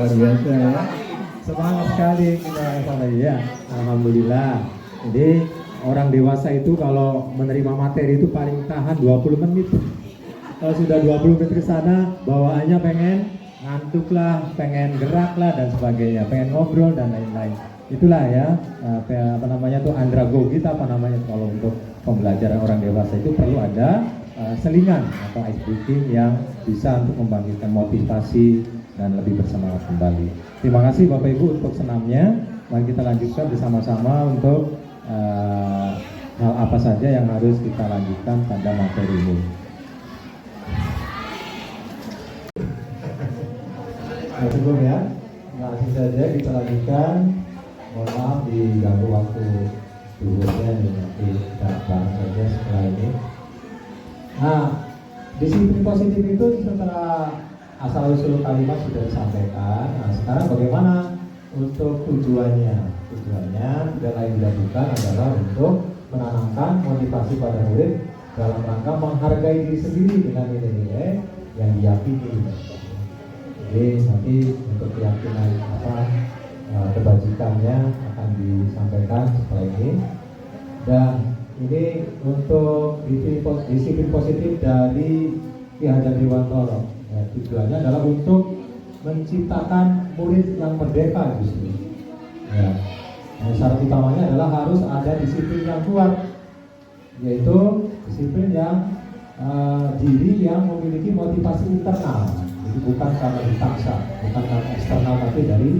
luar biasa ya. Semangat sekali kita sana ya. Alhamdulillah. Jadi orang dewasa itu kalau menerima materi itu paling tahan 20 menit. Kalau sudah 20 menit ke sana, bawaannya pengen ngantuk lah, pengen gerak lah dan sebagainya, pengen ngobrol dan lain-lain. Itulah ya, apa namanya tuh andragogi, apa namanya kalau untuk pembelajaran orang dewasa itu perlu ada selingan atau ice breaking yang bisa untuk membangkitkan motivasi dan lebih bersemangat kembali. Terima kasih Bapak Ibu untuk senamnya. Mari kita lanjutkan bersama-sama untuk hal apa saja yang harus kita lanjutkan pada materi ini. Nah, cukup ya. Langsung saja kita lanjutkan. Mohon maaf diganggu waktu dulunya, nanti kita bahas saja setelah ini. Nah, disiplin positif itu setelah asal usul kalimat sudah disampaikan. Nah, sekarang bagaimana untuk tujuannya? Tujuannya tidak lain tidak bukan adalah untuk menanamkan motivasi pada murid dalam rangka menghargai diri sendiri dengan nilai-nilai yang diyakini. Jadi nanti untuk keyakinan kebajikannya akan disampaikan setelah ini. Dan ini untuk disiplin positif dari Ki Hajar Dewantoro. Ya, tujuannya adalah untuk menciptakan murid yang merdeka justru. Ya. Nah, syarat utamanya adalah harus ada disiplin yang kuat, yaitu disiplin yang diri yang memiliki motivasi internal. Jadi bukan karena dipaksa, bukan karena eksternal, tapi dari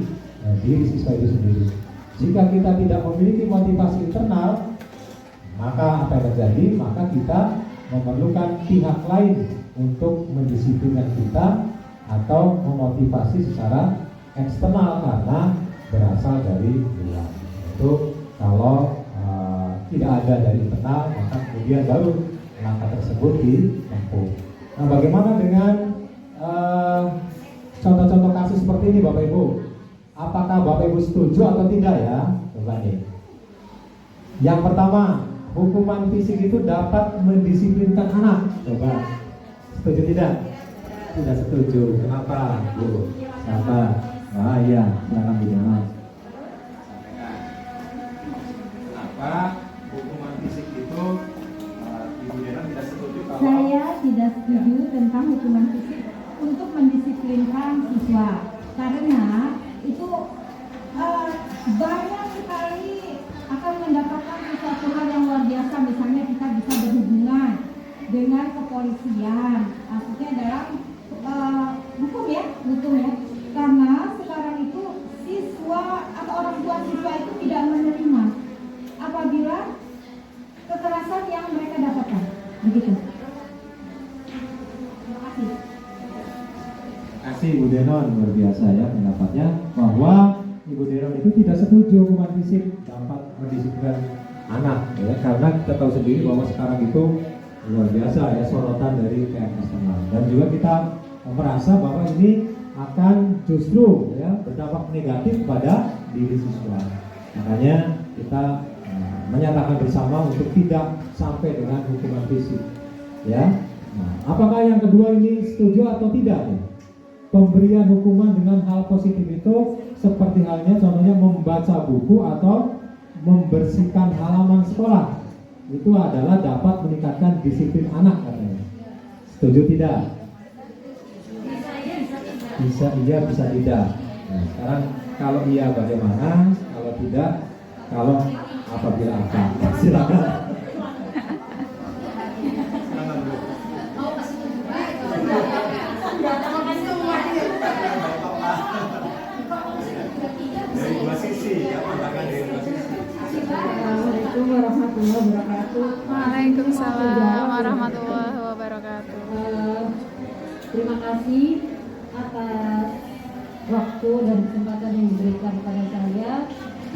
diri siswa itu sendiri. Jika kita tidak memiliki motivasi internal, maka apa yang terjadi? Maka kita memerlukan pihak lain untuk mendisiplinkan kita atau memotivasi secara eksternal karena berasal dari luar. Itu kalau tidak ada dari internal, maka kemudian baru langkah tersebut ditempuh. Nah, bagaimana dengan contoh-contoh kasus seperti ini, Bapak Ibu? Apakah Bapak Ibu setuju atau tidak ya? Coba nih. Yang pertama, hukuman fisik itu dapat mendisiplinkan anak. Coba, setuju tidak? Tidak setuju. Kenapa, Bu? Siapa? Ah iya, silakan Bu Mas. Kenapa hukuman fisik itu Ibu Dena tidak setuju? Saya tidak setuju tentang hukuman fisik untuk mendisiplinkan siswa, karena itu banyak sekali akan mendapatkan sesuatu hal yang luar biasa. Misalnya kita bisa berhubungan dengan kepolisian, maksudnya dalam hukum ya, karena sekarang itu siswa atau orang tua siswa itu tidak menerima apabila kekerasan yang mereka dapatkan, begitu. Terima kasih. Terima kasih Ibu Denon, luar biasa ya pendapatnya bahwa Ibu Denon itu tidak setuju hukuman fisik dapat mendisiplinkan anak ya, karena kita tahu sendiri bahwa sekarang itu luar biasa ya sorotan dari pihak eksternal, dan juga kita merasa bahwa ini akan justru ya berdampak negatif pada diri siswa. Makanya kita menyatakan bersama untuk tidak sampai dengan hukuman fisik ya. Nah, apakah yang kedua ini setuju atau tidak ya? Pemberian hukuman dengan hal positif itu seperti halnya contohnya membaca buku atau membersihkan halaman sekolah, itu adalah dapat meningkatkan disiplin anak katanya. Setuju tidak? Bisa iya, bisa tidak. Nah, sekarang kalau iya bagaimana? Kalau tidak, kalau apabila apa? Silakan. Dari dua sisi, ya pandangan dari dua sisi. Assalamualaikum warahmatullahi wabarakatuh. Waalaikumsalam warahmatullahi wabarakatuh. Terima kasih atas waktu dan kesempatan yang diberikan kepada saya.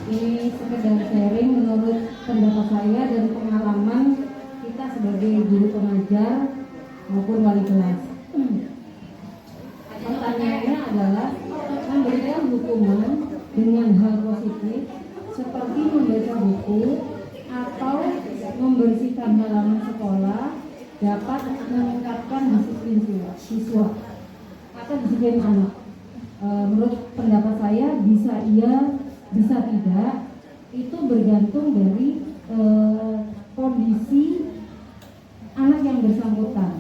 Ini sekedar sharing menurut pendapat saya dan pengalaman kita sebagai guru pengajar maupun wali kelas. Pertanyaannya adalah memberikan hukuman dengan hal positif seperti membaca buku atau membersihkan halaman sekolah dapat meningkatkan disiplin siswa atau disiplin anak. menurut pendapat saya bisa iya, bisa tidak, itu bergantung dari kondisi anak yang bersangkutan.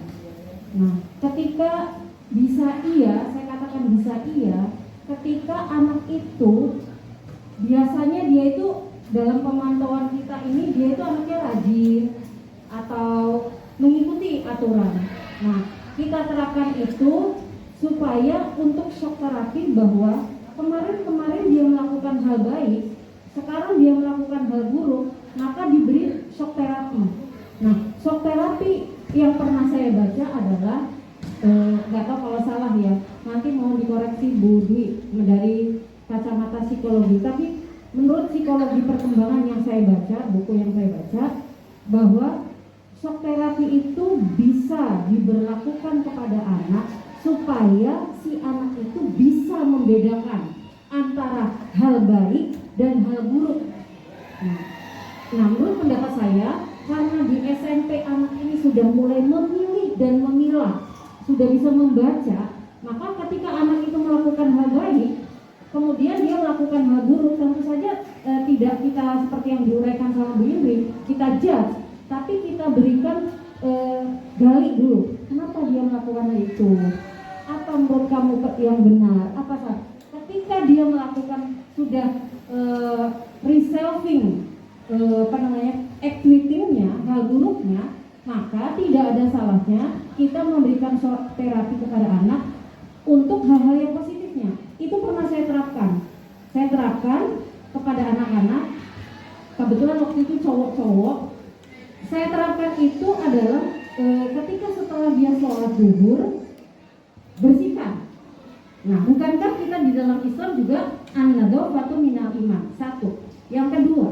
Nah, ketika bisa iya, saya katakan bisa iya, ketika anak itu biasanya dia itu dalam pemantauan kita ini dia itu anaknya rajin atau mengikuti aturan. Nah, kita terapkan itu supaya untuk shock terapi bahwa kemarin dia melakukan hal baik, sekarang dia melakukan hal buruk, maka diberi shock terapi. Nah, shock terapi yang pernah saya baca adalah nggak tahu kalau salah ya, nanti mau dikoreksi Bu Dwi dari kacamata psikologi, tapi menurut psikologi perkembangan yang saya baca, buku yang saya baca, bahwa shock terapi itu bisa diberlakukan kepada anak supaya si anak itu bisa membedakan antara hal baik dan hal buruk. Nah, menurut pendapat saya, karena di SMP anak ini sudah mulai memilih dan memilah, sudah bisa membaca, maka ketika anak itu melakukan hal baik, kemudian dia melakukan hal buruk, tentu saja tidak kita seperti yang diuraikan sama Bu Indri, kita judge, tapi kita berikan gali dulu, kenapa dia melakukan hal itu, apa menurut kamu yang benar, apa sah? Ketika dia melakukan sudah resolving activity-nya, hal buruknya, maka tidak ada salahnya kita memberikan shock terapi kepada anak untuk hal-hal yang positifnya. Itu pernah saya terapkan. Saya terapkan kepada anak-anak. Kebetulan waktu itu cowok-cowok. Saya terapkan itu adalah ketika setelah dia sholat zuhur bersihkan. Nah, bukankah kita di dalam Islam juga an-nadhafatu minal iman? Satu. Yang kedua,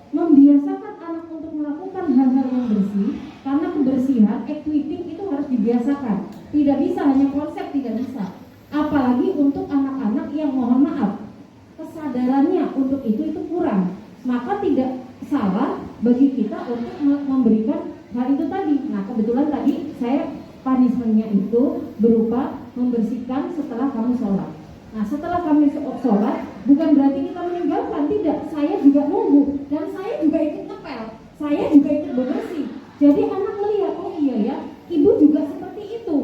membiasakan anak untuk melakukan hal-hal yang bersih, karena kebersihan, equity itu harus dibiasakan. Tidak bisa hanya konsep, tidak bisa. Apalagi untuk anak-anak yang mohon maaf, kesadarannya untuk itu kurang. Maka tidak salah bagi kita untuk memberikan hal itu tadi. Nah, kebetulan tadi saya punishment-nya itu berupa membersihkan setelah kamu sholat. Nah, setelah kami sholat, bukan berarti kita meninggalkan, tidak. Saya juga nunggu dan saya juga ikut ngepel, saya juga ikut bebersih. Jadi anak melihat, oh iya ya, ibu juga seperti itu.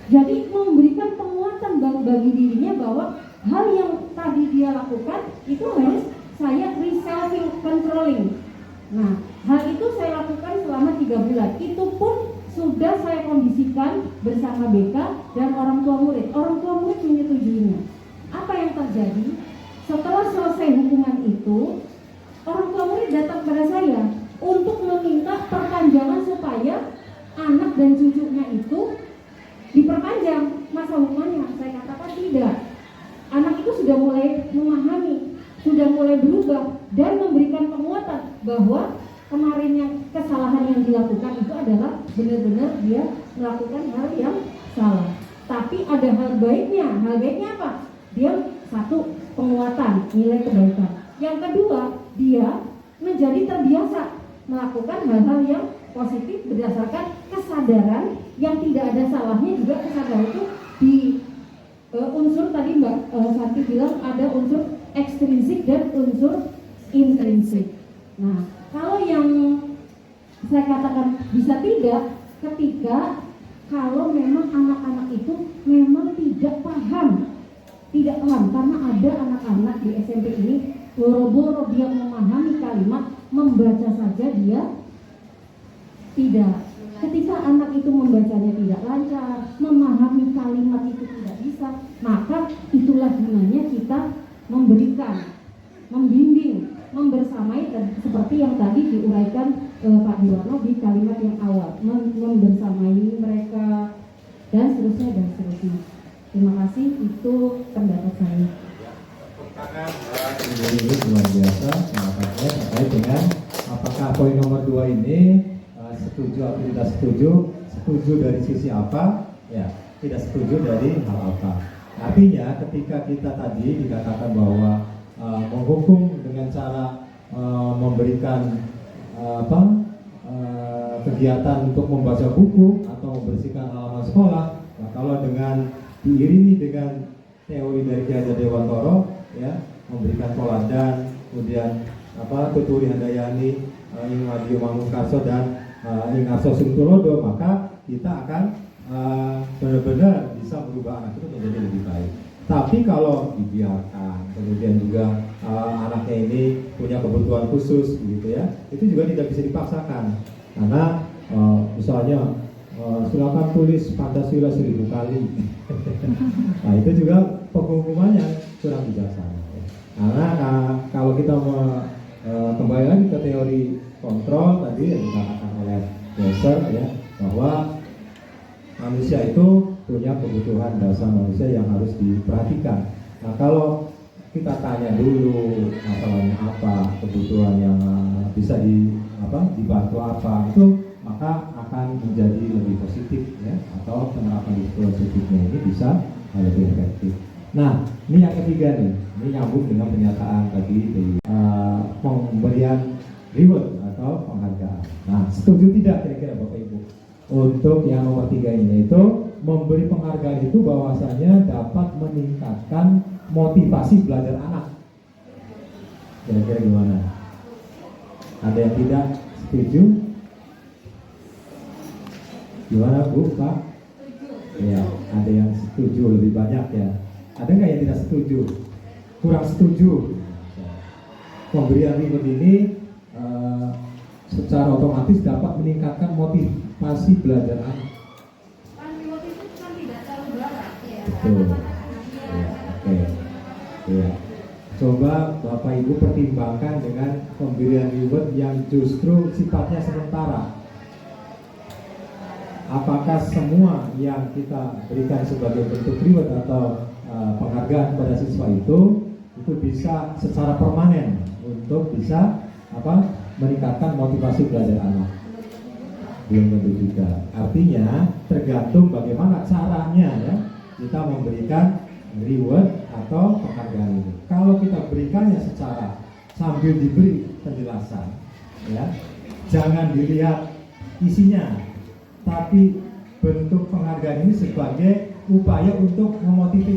Jadi memberikan penguatan bagi dirinya bahwa hal yang tadi dia lakukan itu harus saya resolving, controlling. Nah, hal itu saya lakukan selama 3 bulan. Itu pun sudah saya kondisikan bersama BK dan orang tua murid. Orang tua murid menyetujuinya. Apa yang terjadi? Setelah selesai hukuman itu, orang tua murid datang pada saya untuk meminta perpanjangan supaya anak dan cucunya itu diperpanjang masa hukumannya. Saya katakan tidak. Anak itu sudah mulai memahami, sudah mulai berubah dan memberikan penguatan bahwa kemarin yang kesalahan yang dilakukan itu adalah benar-benar dia melakukan hal yang salah. Tapi ada hal baiknya. Hal baiknya apa? Dia satu, penguatan, nilai kebaikan. Yang kedua, dia menjadi terbiasa melakukan hal-hal yang positif berdasarkan kesadaran yang tidak ada salahnya. Juga kesadaran itu di unsur tadi Mbak Santi bilang ada unsur ekstrinsik dan unsur intrinsik. Nah, kalau yang saya katakan bisa tidak, ketika kalau memang anak-anak itu memang tidak paham karena ada anak-anak di SMP ini boro-boro dia memahami kalimat, membaca saja dia tidak. Ketika anak itu membacanya tidak lancar, memahami kalimat itu tidak bisa, maka itulah gunanya kita memberikan, membimbing, membersamai, seperti yang tadi diuraikan Pak Diwarno di kalimat yang awal, membersamai mereka dan seterusnya. Terima kasih, itu pendapat saya. Ini luar biasa pendapat terkait dengan apakah poin nomor 2 ini setuju atau tidak setuju dari sisi apa, ya tidak setuju dari hal apa. Artinya ketika kita tadi dikatakan bahwa menghukum dengan cara memberikan kegiatan untuk membaca buku atau membersihkan halaman sekolah, nah kalau dengan diiringi dengan teori dari Ki Hajar Dewantara, ya, memberikan teladan, kemudian Tuturi Handayani, Ing Madio Mangunkarso dan Ing Arso Sungtulodo, maka kita akan benar-benar bisa merubah anak itu menjadi lebih baik. Tapi kalau dibiarkan, kemudian juga anaknya ini punya kebutuhan khusus, gitu ya, itu juga tidak bisa dipaksakan. Karena misalnya silakan tulis Pancasila 1000 kali. Nah itu juga penghukumannya kurang bijaksana. Karena kalau kita kembali lagi ke teori kontrol tadi yang dikatakan oleh Dresser, ya, bahwa manusia itu punya kebutuhan dasar manusia yang harus diperhatikan. Nah kalau kita tanya dulu masalahnya apa, kebutuhan yang bisa dibantu apa, itu maka akan menjadi lebih positif, ya, atau penerapan disiplin positifnya ini bisa lebih efektif. Nah ini yang ketiga nih, ini nyambung dengan pernyataan tadi pemberian reward atau penghargaan. Nah setuju tidak kira-kira Bapak Ibu untuk yang nomor 3 ini, yaitu memberi penghargaan itu bahwasanya dapat meningkatkan motivasi belajar anak. Kira-kira gimana? Ada yang tidak setuju? Gimana Bu, Pak? Ya, ada yang setuju lebih banyak, ya. Ada nggak yang tidak setuju? Kurang setuju? Pemberian reward ini secara otomatis dapat meningkatkan motivasi belajar anak. Reward itu kan tidak terlalu berat, ya. Betul. Ya, oke. Ya. Coba Bapak Ibu pertimbangkan dengan pemberian reward yang justru sifatnya sementara. Apakah semua yang kita berikan sebagai bentuk reward atau penghargaan kepada siswa itu bisa secara permanen untuk bisa meningkatkan motivasi belajar anak? Belum tentu juga. Artinya tergantung bagaimana caranya, ya, kita memberikan reward atau penghargaan itu. Kalau kita berikannya secara sambil diberi penjelasan, ya, jangan dilihat isinya, tapi bentuk penghargaan ini sebagai upaya untuk memotivasi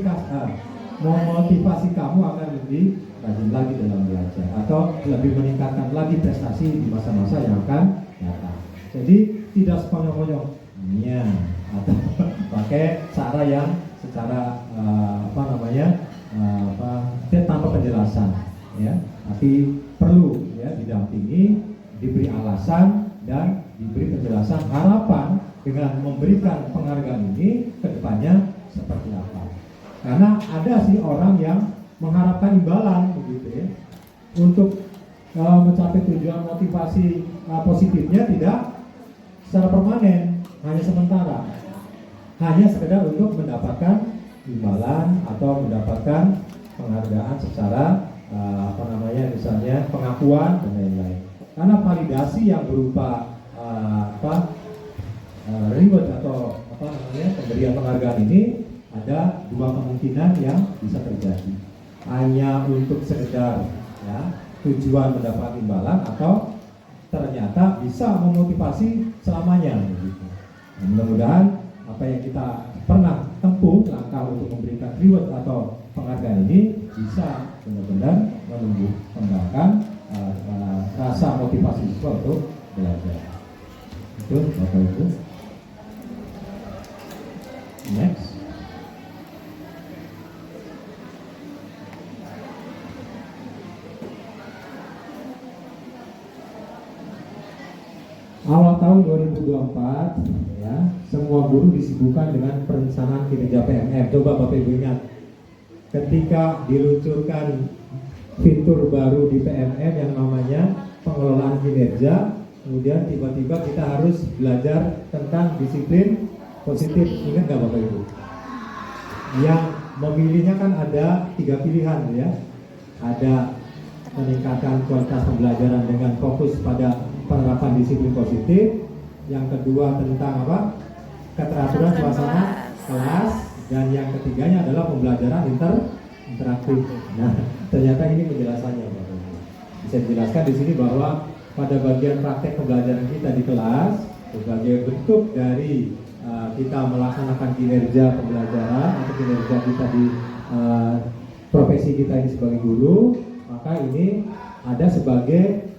kamu akan lebih rajin lagi dalam belajar atau lebih meningkatkan lagi prestasi di masa-masa yang akan datang. Jadi tidak sekonyong-konyong, ya, atau pakai cara yang secara tanpa penjelasan, ya, tapi perlu, ya, didampingi, diberi alasan dan diberi penjelasan harapan dengan memberikan penghargaan ini kedepannya seperti apa. Karena ada sih orang yang mengharapkan imbalan, begitu, ya, untuk mencapai tujuan motivasi positifnya tidak secara permanen, hanya sementara, hanya sekedar untuk mendapatkan imbalan atau mendapatkan penghargaan secara misalnya pengakuan dan lain-lain. Karena validasi yang berupa reward atau pemberian penghargaan ini ada dua kemungkinan yang bisa terjadi. Hanya untuk sekedar, ya, tujuan mendapat imbalan atau ternyata bisa memotivasi selamanya, begitu. Nah, mudah-mudahan apa yang kita pernah tempuh langkah untuk memberikan reward atau penghargaan ini bisa benar-benar menumbuh kembangkan rasa motivasi siswa untuk belajar. Itu Bapak Ibu. Next. Awal tahun 2024, ya, semua guru disibukkan dengan perencanaan kinerja PMM. Coba Bapak Ibu ingat, ketika diluncurkan fitur baru di PMM yang namanya pengelolaan kinerja, kemudian tiba-tiba kita harus belajar tentang disiplin positif. Ingat nggak Bapak Ibu? Yang memilihnya kan ada 3 pilihan, ya. Ada meningkatkan kualitas pembelajaran dengan fokus pada penerapan disiplin positif. Yang kedua tentang keteraturan suasana kelas, dan yang ketiganya adalah pembelajaran interaktif. Nah, ternyata ini penjelasannya, Bapak Ibu. Bisa dijelaskan di sini bahwa pada bagian praktek pembelajaran kita di kelas, sebagai bentuk dari kita melaksanakan kinerja pembelajaran atau kinerja kita di profesi kita ini sebagai guru, maka ini ada sebagai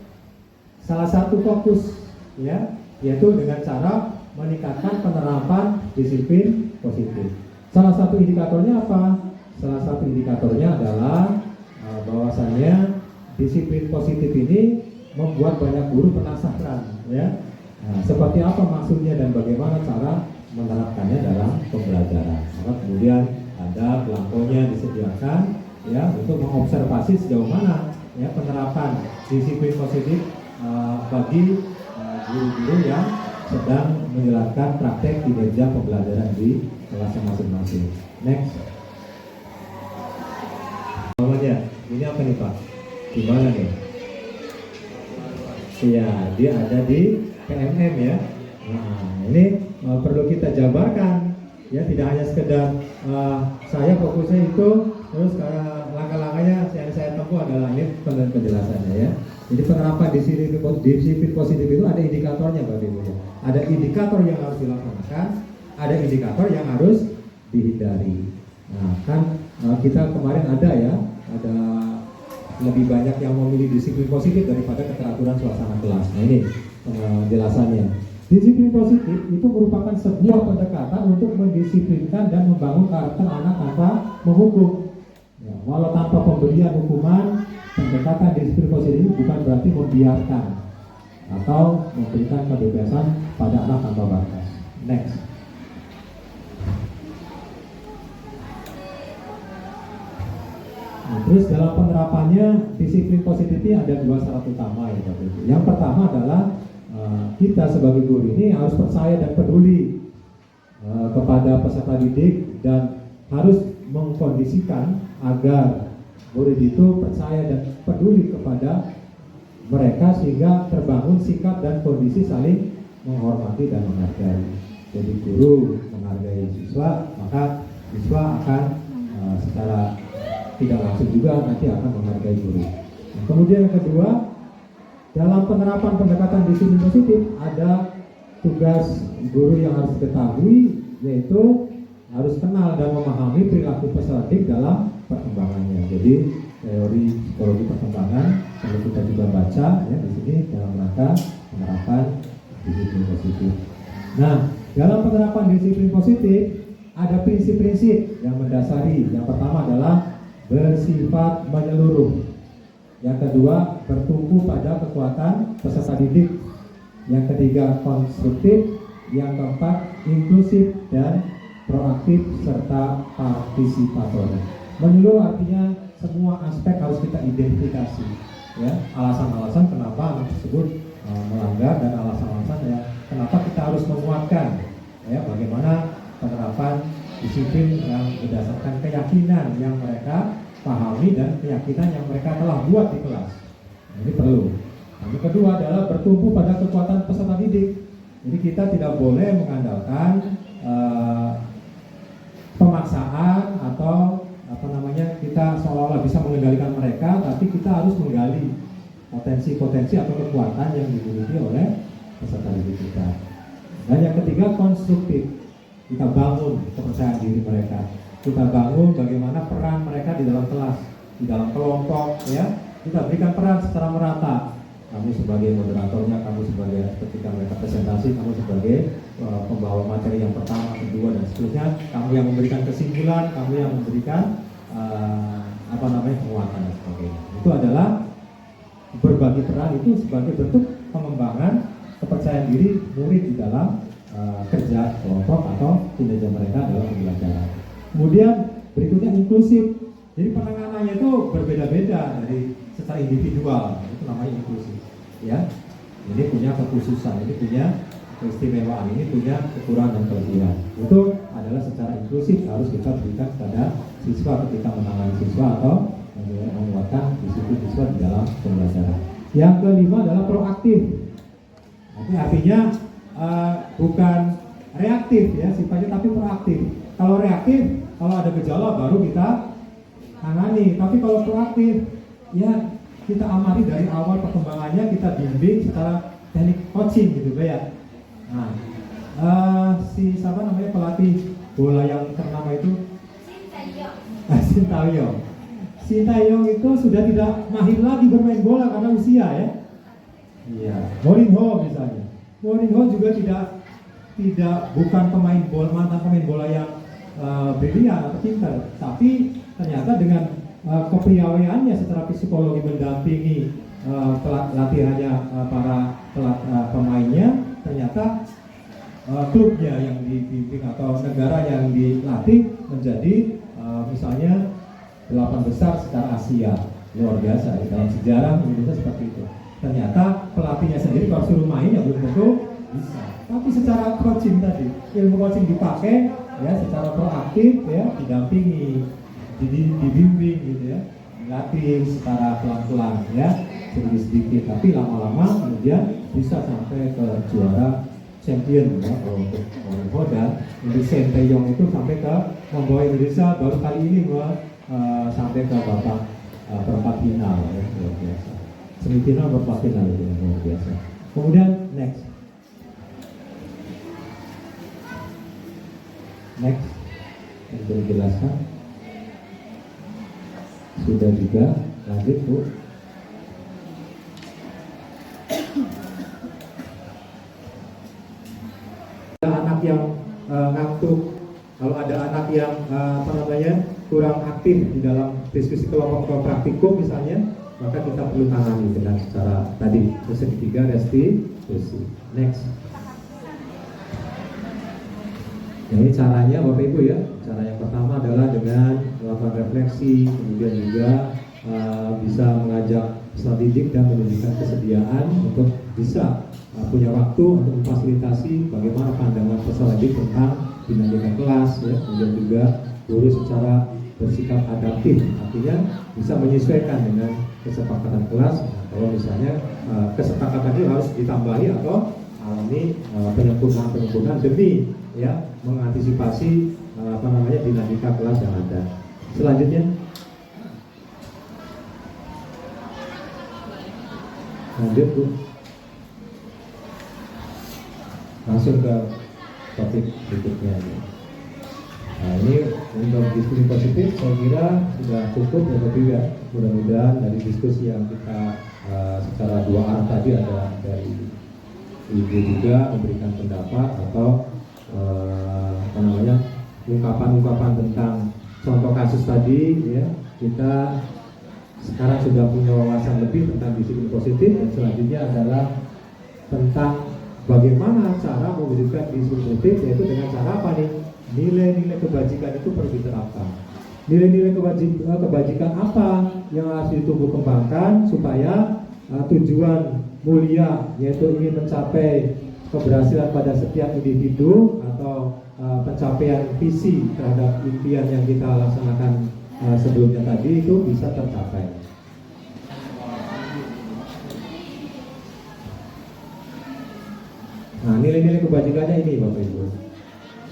salah satu fokus, ya, yaitu dengan cara meningkatkan penerapan disiplin positif. Salah satu indikatornya apa? Salah satu indikatornya adalah bahwasannya disiplin positif ini membuat banyak guru penasaran, ya. Nah, seperti apa maksudnya dan bagaimana cara menerapkannya dalam pembelajaran. Maka kemudian ada belangkonya disediakan, ya, untuk mengobservasi sejauh mana, ya, penerapan disiplin positif bagi guru-guru yang sedang menjalankan praktek kinerja pembelajaran di kelasnya masing-masing. Next. Namanya, ini apa nih Pak? Di mana nih? Iya, dia ada di PMM ya. Nah, ini perlu kita jabarkan, ya, tidak hanya sekedar saya fokusnya itu, terus langkah-langkahnya yang saya tempuh adalah ini penjelasannya ya. Jadi penerapan disiplin positif itu ada indikatornya Bapak Ibu ya. Ada indikator yang harus dilaksanakan, ada indikator yang harus dihindari. Nah, kan kita kemarin ada lebih banyak yang memilih disiplin positif daripada keteraturan suasana kelas. Nah ini penjelasannya. Disiplin positif itu merupakan sebuah pendekatan untuk mendisiplinkan dan membangun karakter anak tanpa menghukum. Ya, walau tanpa pemberian hukuman, pendekatan disiplin positif bukan berarti membiarkan atau memberikan kebebasan pada anak tanpa batas. Next. Nah, terus dalam penerapannya disiplin positif ini ada dua syarat utama ya Bapak Ibu. Yang pertama adalah kita sebagai guru ini harus percaya dan peduli kepada peserta didik dan harus mengkondisikan agar murid itu percaya dan peduli kepada mereka sehingga terbangun sikap dan kondisi saling menghormati dan menghargai. Jadi guru menghargai siswa, maka siswa akan secara tidak langsung juga nanti akan menghargai guru. Nah, kemudian yang kedua, dalam penerapan pendekatan disiplin positif ada tugas guru yang harus diketahui, yaitu harus kenal dan memahami perilaku peserta didik dalam perkembangannya. Jadi teori psikologi perkembangan perlu kita juga baca ya di sini dalam rangka penerapan disiplin positif. Nah, dalam penerapan disiplin positif ada prinsip-prinsip yang mendasari. Yang pertama adalah bersifat menyeluruh. Yang kedua, bertumpu pada kekuatan peserta didik. Yang ketiga, konstruktif. Yang keempat, inklusif dan proaktif serta partisipator. Menyeluruh artinya semua aspek harus kita identifikasi. Ya, alasan-alasan kenapa anak tersebut melanggar dan alasan-alasan ya kenapa kita harus menguatkan. Ya, bagaimana penerapan disiplin yang berdasarkan keyakinan yang mereka pahami dan keyakinan yang mereka telah buat di kelas. Nah, ini perlu. Yang kedua adalah bertumpu pada kekuatan peserta didik. Jadi kita tidak boleh mengandalkan pemaksaan atau kita seolah-olah bisa mengendalikan mereka, tapi kita harus menggali potensi-potensi atau kekuatan yang dimiliki oleh peserta didik kita. Dan yang ketiga, konstruktif. Kita bangun kepercayaan diri mereka. Kita bangun bagaimana peran mereka di dalam kelas, di dalam kelompok, ya. Kita berikan peran secara merata. Kamu sebagai moderatornya, kamu sebagai ketika mereka presentasi, kamu sebagai pembawa materi yang pertama, kedua, dan seterusnya. Kamu yang memberikan kesimpulan, kamu yang memberikan penguatan dan sebagainya. Itu adalah berbagi peran itu sebagai bentuk pengembangan kepercayaan diri murid di dalam kerja kelompok atau kinerja mereka dalam pembelajaran. Kemudian berikutnya inklusif. Jadi penanganannya itu berbeda-beda dari secara individual, itu namanya inklusif. Ya, ini punya kekhususan, ini punya keistimewaan, ini punya kekurangan dan kelebihan. Itu adalah secara inklusif harus kita berikan kepada siswa ketika menangani siswa atau menguatkan disiplin siswa di dalam pembelajaran. Yang kelima adalah proaktif. Ini artinya bukan reaktif ya sifatnya, tapi proaktif. Kalau reaktif, kalau ada gejala baru kita tangani. Tapi kalau proaktif, ya kita amati dari awal perkembangannya, kita bimbing secara teknik coaching gitu ya. Nah, siapa namanya pelatih bola yang ternama itu? Sintayong. Sintayong itu sudah tidak mahir lagi bermain bola karena usia ya. Iya. Mourinho misalnya. Mourinho juga tidak bukan mantan pemain bola yang brilian atau pintar, tapi ternyata dengan kepiawaiannya secara psikologi mendampingi latihannya para pemainnya, ternyata klubnya yang dibimbing atau negara yang dilatih menjadi misalnya 8 besar secara Asia. Luar biasa ya, dalam sejarah Indonesia seperti itu. Ternyata pelatihnya sendiri kalau suruh main ya belum tentu bisa. Tapi secara coaching tadi, ilmu coaching dipakai ya secara proaktif ya, didampingi, dibimbing gitu ya, dilatih secara pelan-pelan ya, sedikit-sedikit, tapi lama-lama kemudian bisa sampai ke juara champion ya untuk Mourinho, dan Sintayong itu sampai ke membawa Indonesia baru kali ini sampai ke babak perempat final ya, luar biasa. Semifinal perempat final itu luar biasa. Kemudian next yang boleh dijelaskan sudah juga, lanjut Bu. Anak yang ngantuk, kalau ada anak yang kurang aktif di dalam diskusi kelompok praktikum misalnya, maka kita perlu tangani dengan secara tadi, terus yang ketiga restitusi. Next. Ini caranya Bapak Ibu ya. Cara yang pertama adalah dengan melakukan refleksi, kemudian juga bisa mengajak peserta didik dan menunjukkan kesediaan untuk bisa punya waktu untuk memfasilitasi bagaimana pandangan peserta didik tentang dinamika kelas ya, kemudian juga guru secara bersikap adaptif, artinya bisa menyesuaikan dengan kesepakatan kelas. Kalau misalnya kesepakatan itu harus ditambahi atau alami penyempurnaan demi ya mengantisipasi dinamika kelas yang ada. Selanjutnya lanjut Bu, langsung ke topik berikutnya. Nah ini untuk diskusi positif saya kira sudah cukup ya Bapak Ibu ya. Mudah-mudahan dari diskusi yang kita secara dua arah tadi, ada dari Ibu juga memberikan pendapat atau ungkapan-ungkapan tentang contoh kasus tadi ya, kita sekarang sudah punya wawasan lebih tentang disiplin positif, dan selanjutnya adalah tentang bagaimana cara mewujudkan disiplin positif, yaitu dengan cara apa nih? Nilai-nilai kebajikan itu perlu diterapkan. Nilai-nilai kebajikan apa yang harus ditumbuh kembangkan supaya tujuan mulia, yaitu ingin mencapai keberhasilan pada setiap individu atau pencapaian visi terhadap impian yang kita laksanakan sebelumnya tadi itu bisa tercapai. Nah, nilai-nilai kebajikannya ini Bapak Ibu.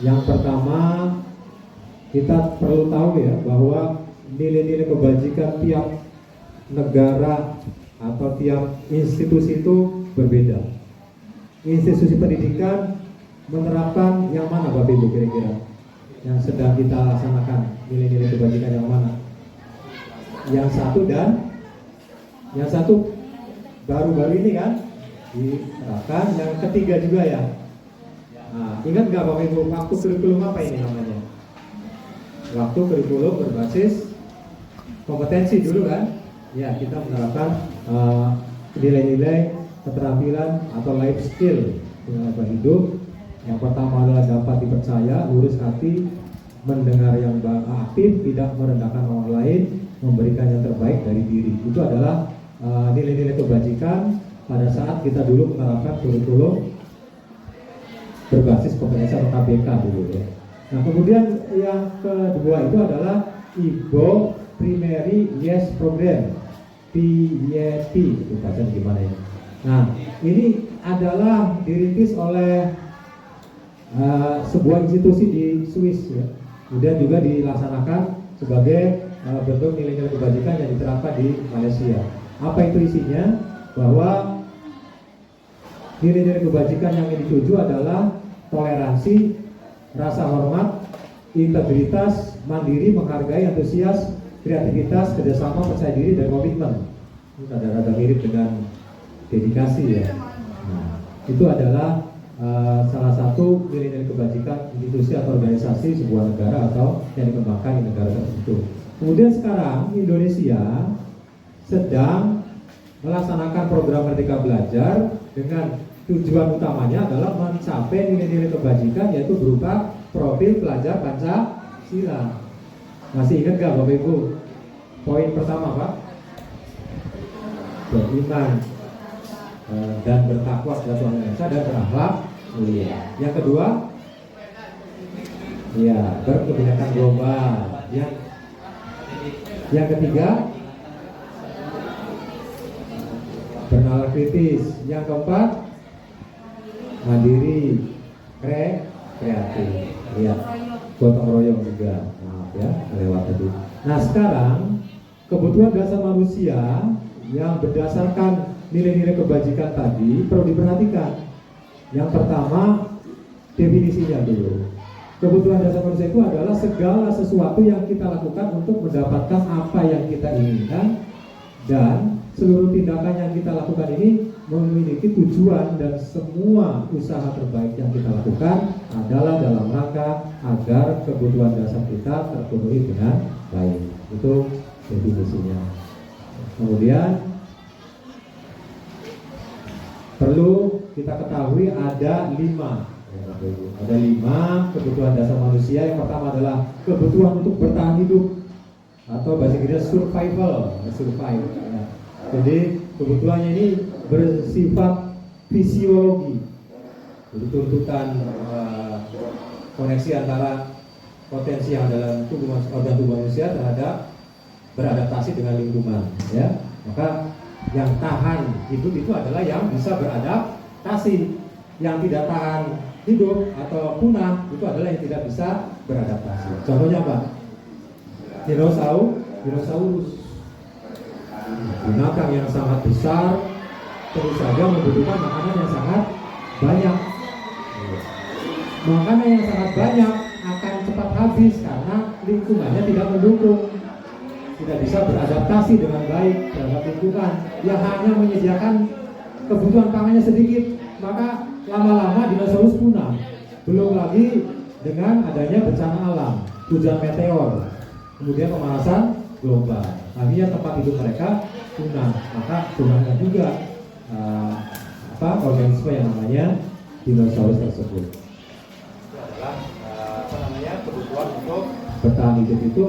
Yang pertama, kita perlu tahu ya bahwa nilai-nilai kebajikan tiap negara atau tiap institusi itu berbeda. Institusi pendidikan menerapkan yang mana Bapak Ibu kira-kira? Yang sedang kita laksanakan nilai-nilai kebajikan yang mana? Yang satu dan yang satu baru-baru ini kan diterapkan, yang ketiga juga ya. Nah, ingat nggak Bapak Ibu waktu kurikulum apa ini namanya? Waktu kurikulum berbasis kompetensi dulu kan? Ya, kita menerapkan nilai-nilai keterampilan atau life skill dengan hidup. Yang pertama adalah dapat dipercaya, lurus hati, mendengar yang aktif, tidak merendahkan orang lain, memberikan yang terbaik dari diri. Itu adalah nilai-nilai kebajikan pada saat kita dulu menerapkan kurikulum berbasis kompetensi atau KBK dulu ya. Nah kemudian yang kedua itu adalah IGO Primary Yes Program, PYP, itu bacaan gimana ya. Nah ini adalah dirintis oleh sebuah institusi di Swiss ya. Kemudian juga dilaksanakan sebagai bentuk nilai-nilai kebajikan yang diterapkan di Malaysia. Apa itu isinya? Bahwa nilai-nilai kebajikan yang dituju adalah toleransi, rasa hormat, integritas, mandiri, menghargai, antusias, kreativitas, kerjasama, percaya diri, dan komitmen. Ini rada-rada mirip dengan dedikasi ya. Nah, itu adalah salah satu nilai-nilai kebajikan institusi atau organisasi sebuah negara atau yang dikembangkan di negara tertentu. Kemudian sekarang Indonesia sedang melaksanakan program Merdeka Belajar dengan tujuan utamanya adalah mencapai nilai-nilai kebajikan, yaitu berupa profil pelajar Pancasila. Masih ingat gak Bapak Ibu? Poin pertama Pak, beriman dan bertakwa kepada Tuhan Yang Maha Esa dan berakhlak mulia. Yang kedua, ya, berkebijakan global. Yang ketiga, bernalar kritis. Yang keempat, mandiri, kreatif. Ya, gotong royong juga. Maaf ya, lewat tadi. Nah sekarang kebutuhan dasar manusia yang berdasarkan nilai-nilai kebajikan tadi perlu diperhatikan. Yang pertama, definisinya dulu. Kebutuhan dasar manusia itu adalah segala sesuatu yang kita lakukan untuk mendapatkan apa yang kita inginkan, dan seluruh tindakan yang kita lakukan ini memiliki tujuan, dan semua usaha terbaik yang kita lakukan adalah dalam rangka agar kebutuhan dasar kita terpenuhi dengan baik. Itu definisinya. Kemudian perlu kita ketahui ada 5 kebutuhan dasar manusia. Yang pertama adalah kebutuhan untuk bertahan hidup atau bahasa Inggris survival. Ya. Jadi kebutuhannya ini bersifat fisiologi. Jadi tuntutan koneksi antara potensi yang dalam organ tubuh manusia terhadap beradaptasi dengan lingkungan. Ya, maka yang tahan hidup itu adalah yang bisa beradaptasi. Yang tidak tahan hidup atau punah itu adalah yang tidak bisa beradaptasi. Contohnya apa? Dinosaurus. Binatang yang sangat besar terus saja membutuhkan makanan yang sangat banyak. Makanan yang sangat banyak akan cepat habis karena lingkungannya tidak mendukung. Tidak bisa beradaptasi dengan baik terhadap lingkungan yang hanya menyediakan kebutuhan pangannya sedikit, maka lama-lama dinosaurus punah. Belum lagi dengan adanya bencana alam, hujan meteor, kemudian pemanasan global, akhirnya tempat hidup mereka punah, maka punahnya juga organisme yang namanya dinosaurus tersebut. Itu adalah kebutuhan untuk bertahan hidup itu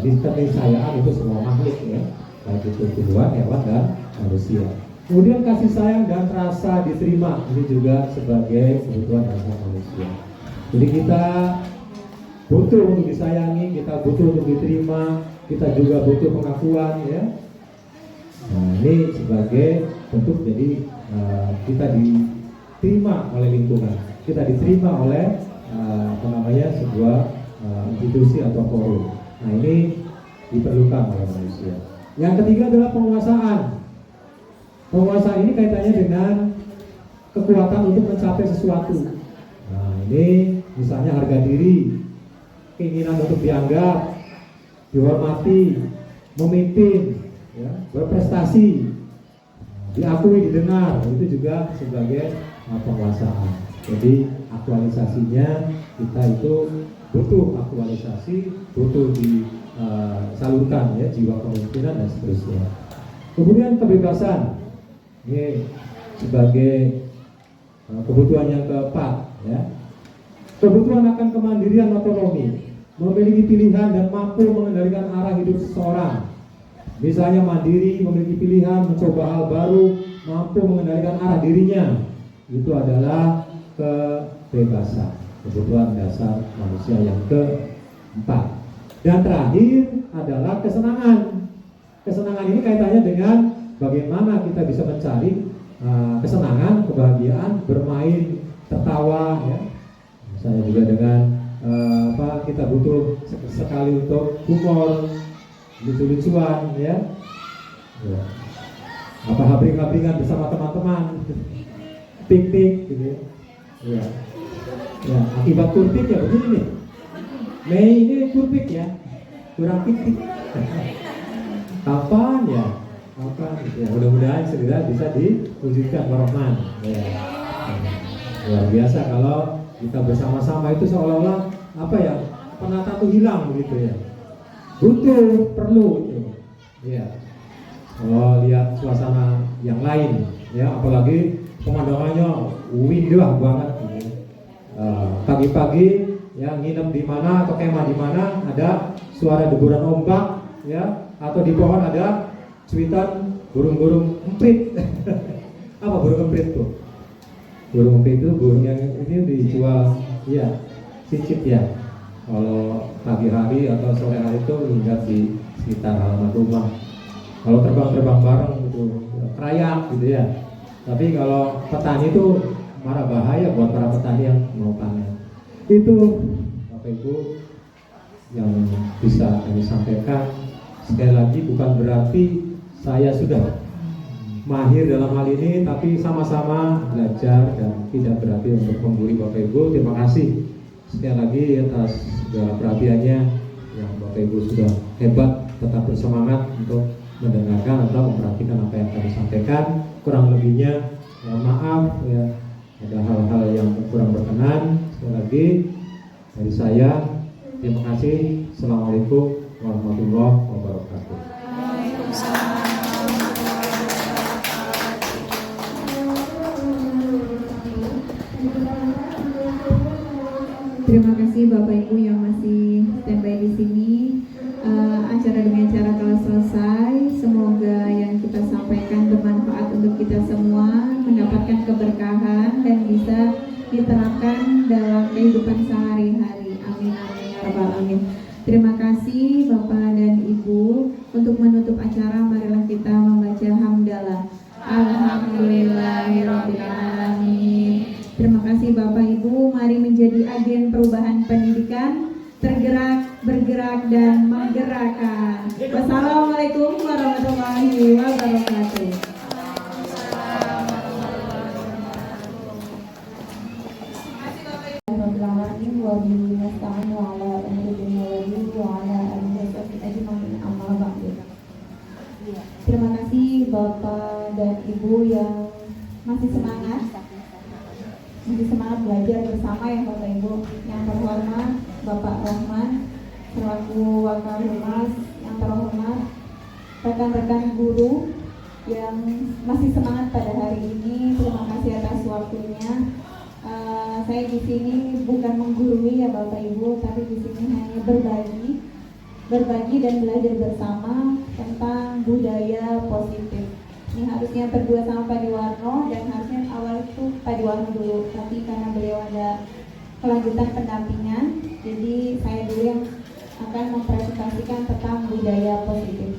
keniscayaan itu semua makhluk ya, baik itu tumbuhan, hewan dan manusia. Kemudian kasih sayang dan rasa diterima, ini juga sebagai kebutuhan dasar manusia. Jadi kita butuh untuk disayangi, kita butuh untuk diterima, kita juga butuh pengakuan ya. Nah ini sebagai bentuk jadi kita diterima oleh lingkungan, kita diterima oleh sebuah institusi atau forum. Nah ini diperlukan oleh manusia. Yang ketiga adalah penguasaan. Penguasaan ini kaitannya dengan kekuatan untuk mencapai sesuatu. Nah ini misalnya harga diri, keinginan untuk dianggap, dihormati, memimpin, ya, berprestasi, diakui, didengar, itu juga sebagai penguasaan. Jadi aktualisasinya kita itu butuh aktualisasi, butuh disalurkan ya jiwa kepemimpinan dan seterusnya. Kemudian kebebasan, ini sebagai kebutuhan yang keempat ya. Kebutuhan akan kemandirian otonomi, memiliki pilihan dan mampu mengendalikan arah hidup seseorang. Misalnya mandiri, memiliki pilihan, mencoba hal baru, mampu mengendalikan arah dirinya. Itu adalah kebebasan, kebutuhan dasar manusia yang keempat. Dan terakhir adalah kesenangan. Kesenangan ini kaitannya dengan bagaimana kita bisa mencari kesenangan, kebahagiaan, bermain, tertawa ya. Misalnya juga dengan kita butuh sekali untuk humor, lucu-lucuan ya. Habring-habringan bersama teman-teman, piknik gitu ya. Ya, akibat kurpik ya begini nih. Mei ini kurpik ya, kurang piknik. Kapan ya? Kapan? Ya mudah-mudahan segera bisa diwujudkan Rahman. Ya. Luar biasa kalau kita bersama-sama itu seolah-olah apa ya? Penata tuh hilang begitu ya. Butuh, perlu itu. Ya. Kalau lihat suasana yang lain, ya apalagi pemandangannya indah banget. Gitu. Pagi-pagi ya nginep di mana atau kemah di mana ada suara deburan ombak, ya atau di pohon ada cuitan burung-burung emprit. Apa burung emprit tuh? Burung emprit itu burung yang ini dijual, ya cicit ya. Kalau pagi hari atau sore hari itu hinggap di sekitar halaman rumah. Kalau terbang-terbang bareng gitu, kerayak gitu ya. Tapi kalau petani itu marah bahaya buat para petani yang mau panen. Itu Bapak Ibu yang bisa kami sampaikan. Sekali lagi bukan berarti saya sudah mahir dalam hal ini, tapi sama-sama belajar dan tidak berarti untuk menggurui Bapak Ibu. Terima kasih sekali lagi atas segala perhatiannya yang Bapak Ibu sudah hebat, tetap bersemangat untuk mendengarkan atau memperhatikan apa yang kami sampaikan. Kurang lebihnya maaf ya, ada hal-hal yang kurang berkenan. Sekali lagi dari saya terima kasih. Assalamualaikum warahmatullahi wabarakatuh. Terima kasih Bapak Ibu yang masih standby di sini. Acara dengan cara telah selesai. Semoga yang kita sampaikan bermanfaat untuk kita semua, mendapatkan keberkahan dan bisa diterapkan dalam kehidupan sehari-hari. Amin amin ya rabbal alamin. Terima kasih Bapak dan Ibu. Untuk menutup acara, marilah kita membaca hamdalah. Alhamdulillahirabbil alamin. Terima kasih Bapak Ibu. Mari menjadi agen perubahan pendidikan, tergerak, bergerak dan menggerakkan. Wassalamualaikum warahmatullahi wabarakatuh. Terima kasih Bapak dan Ibu yang masih semangat belajar bersama ya Bapak Ibu. Yang terhormat Bapak Rahman selaku Wakil Humas, yang terhormat rekan-rekan guru yang masih semangat pada hari ini, terima kasih atas waktunya. Saya di sini bukan menggurui ya Bapak Ibu, tapi di sini hanya berbagi dan belajar bersama tentang budaya positif. Ini harusnya berdua sama Pak Diwarno dan harusnya awal itu Pak Diwarno dulu, tapi karena beliau ada kelanjutan pendampingan, jadi saya dulu yang akan mempresentasikan tentang budaya positif.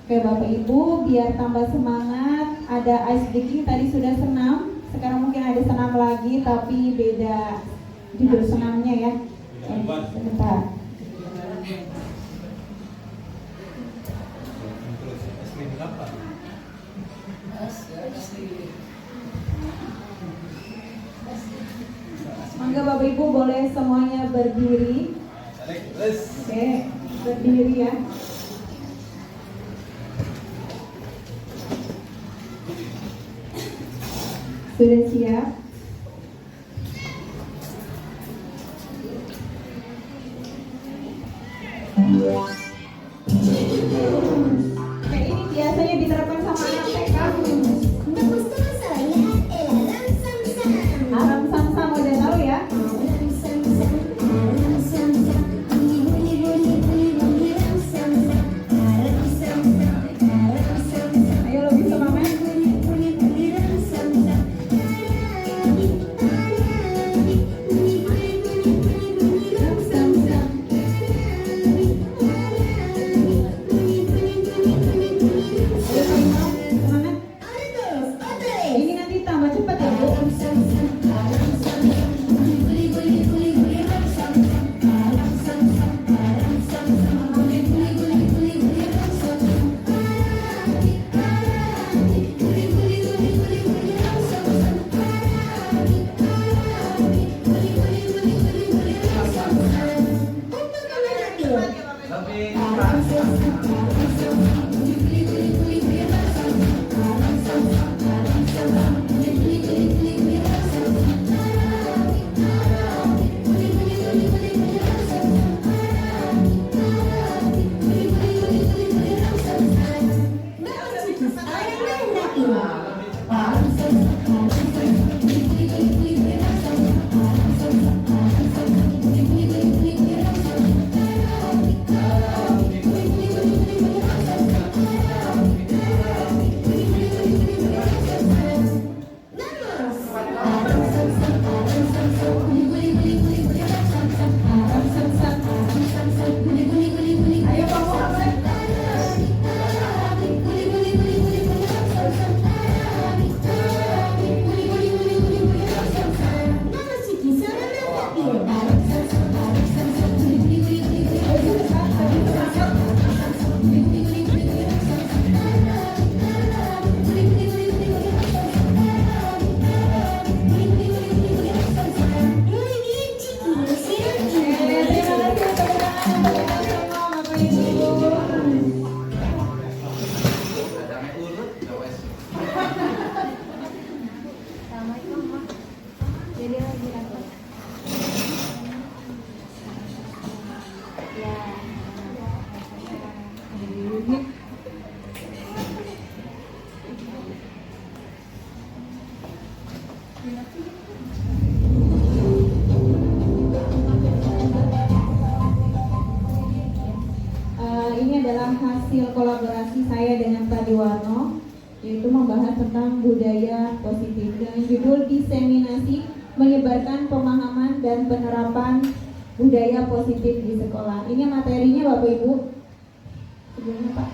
Oke Bapak Ibu, biar tambah semangat, ada ice breaking, tadi sudah senam, sekarang mungkin ada senam lagi tapi beda judul senamnya ya. Sebentar. Mangga Bapak Ibu boleh semuanya berdiri. Oke, berdiri ya. Sudah siap? Oke, ini biasanya diterapkan sama anak TK. Aram Samsam udah tahu ya? Ayo lebih semangat. Ini nanti tambah cepat ya Bu. Lebih Ini adalah hasil kolaborasi saya dengan Pak Diwarno, yaitu membahas tentang budaya positif dengan judul diseminasi menyebarkan pemahaman dan penerapan budaya positif di sekolah. Ini materinya Bapak Ibu. Sebelumnya Pak,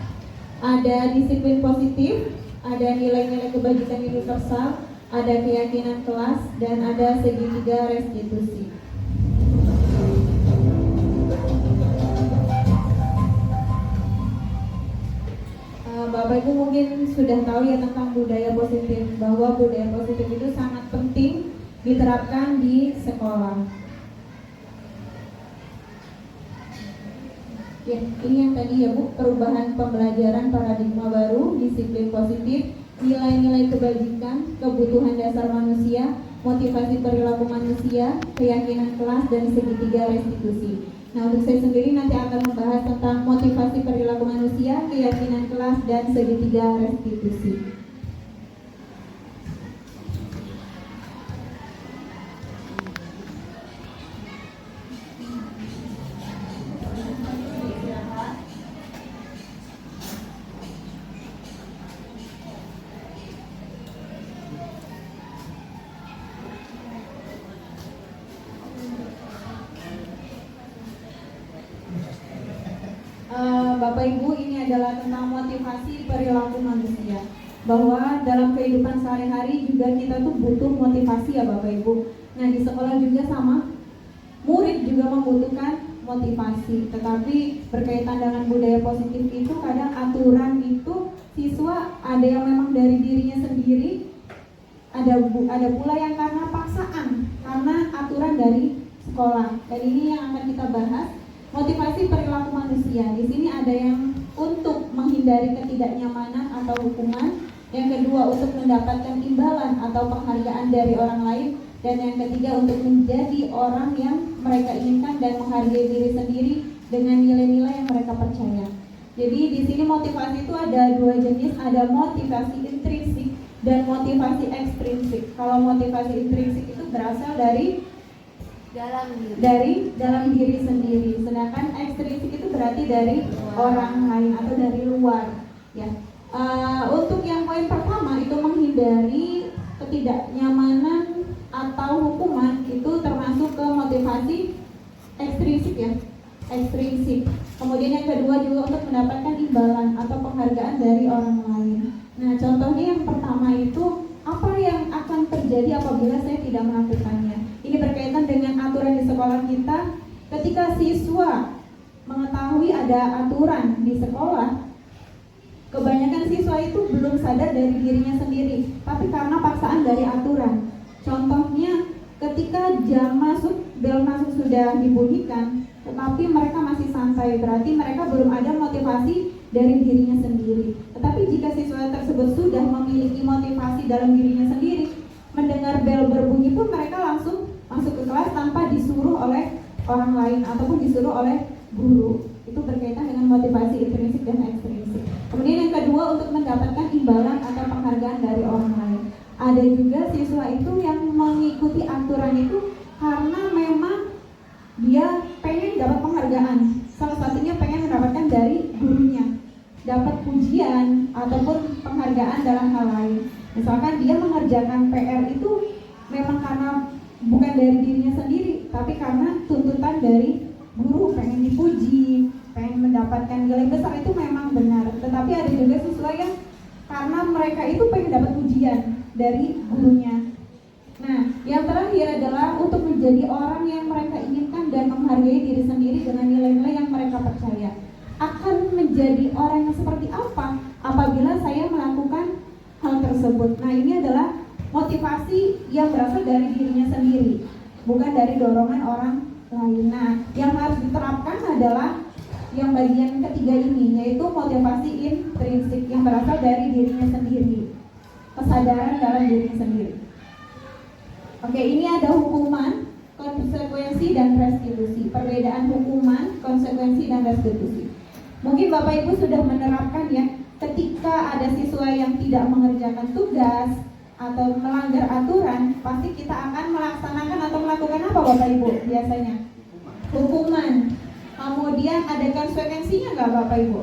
ada disiplin positif, ada nilai-nilai kebajikan universal, ada keyakinan kelas, dan ada segitiga restitusi. Bapak Ibu mungkin sudah tahu ya tentang budaya positif, bahwa budaya positif itu sangat penting diterapkan di sekolah. Ya, ini yang tadi ya Bu, perubahan pembelajaran paradigma baru, disiplin positif, nilai-nilai kebajikan, kebutuhan dasar manusia, motivasi perilaku manusia, keyakinan kelas, dan segitiga restitusi. Nah, untuk saya sendiri nanti akan membahas tentang motivasi perilaku manusia, keyakinan kelas, dan segitiga restitusi. Bapak Ibu, ini adalah tentang motivasi perilaku manusia, bahwa dalam kehidupan sehari-hari juga kita tuh butuh motivasi ya Bapak Ibu. Nah, di sekolah juga sama, murid juga membutuhkan motivasi, tetapi berkaitan dengan budaya positif itu kadang aturan itu siswa ada yang memang dari dirinya sendiri, ada pula yang karena paksaan, karena aturan dari sekolah. Dan ini yang akan kita bahas. Motivasi perilaku manusia. Di sini ada yang untuk menghindari ketidaknyamanan atau hukuman, yang kedua untuk mendapatkan imbalan atau penghargaan dari orang lain, dan yang ketiga untuk menjadi orang yang mereka inginkan dan menghargai diri sendiri dengan nilai-nilai yang mereka percaya. Jadi di sini motivasi itu ada dua jenis, ada motivasi intrinsik dan motivasi ekstrinsik. Kalau motivasi intrinsik itu berasal dari dalam diri sendiri, sedangkan ekstrinsik itu berarti dari orang lain atau dari luar. Ya, untuk yang poin pertama itu menghindari ketidaknyamanan atau hukuman, itu termasuk ke motivasi ekstrinsik ya, ekstrinsik. Kemudian yang kedua juga untuk mendapatkan imbalan atau penghargaan dari orang lain. Nah, contohnya yang pertama itu apa yang akan terjadi apabila saya tidak melakukannya. Ini berkaitan dengan aturan di sekolah kita. Ketika siswa mengetahui ada aturan di sekolah, kebanyakan siswa itu belum sadar dari dirinya sendiri, tapi karena paksaan dari aturan. Contohnya ketika bel masuk sudah dibunyikan, tetapi mereka masih santai, berarti mereka belum ada motivasi dari dirinya sendiri. Tetapi jika siswa tersebut sudah memiliki motivasi dalam dirinya sendiri, mendengar bel berbunyi pun mereka langsung masuk ke kelas tanpa disuruh oleh orang lain ataupun disuruh oleh guru. Itu berkaitan dengan motivasi intrinsik dan ekstrinsik. Kemudian yang kedua untuk mendapatkan imbalan atau penghargaan dari orang lain. Ada juga siswa itu yang mengikuti aturan itu karena memang dia pengen dapat penghargaan. Salah satunya pengen mendapatkan dari gurunya, dapat pujian ataupun penghargaan dalam hal lain. Misalkan dia mengerjakan PR itu memang karena bukan dari dirinya sendiri, tapi karena tuntutan dari guru, pengen dipuji, pengen mendapatkan nilai besar, itu memang benar. Tetapi ada juga siswa yang karena mereka itu pengen dapat pujian dari gurunya. Nah, yang terakhir adalah untuk menjadi orang yang mereka inginkan dan menghargai diri sendiri dengan nilai-nilai yang mereka percaya. Akan menjadi orang yang seperti apa apabila saya melakukan hal tersebut. Nah, ini adalah motivasi yang berasal dari dirinya sendiri, bukan dari dorongan orang lain. Nah, yang harus diterapkan adalah yang bagian ketiga ini, yaitu motivasi intrinsik yang berasal dari dirinya sendiri, kesadaran dalam dirinya sendiri. Oke, ini ada hukuman, konsekuensi, dan restitusi. Perbedaan hukuman, konsekuensi, dan restitusi. Mungkin Bapak Ibu sudah menerapkan ya, ketika ada siswa yang tidak mengerjakan tugas atau melanggar aturan, pasti kita akan melaksanakan atau melakukan apa Bapak Ibu biasanya? Hukuman. Kemudian ada konsekuensinya nggak Bapak Ibu?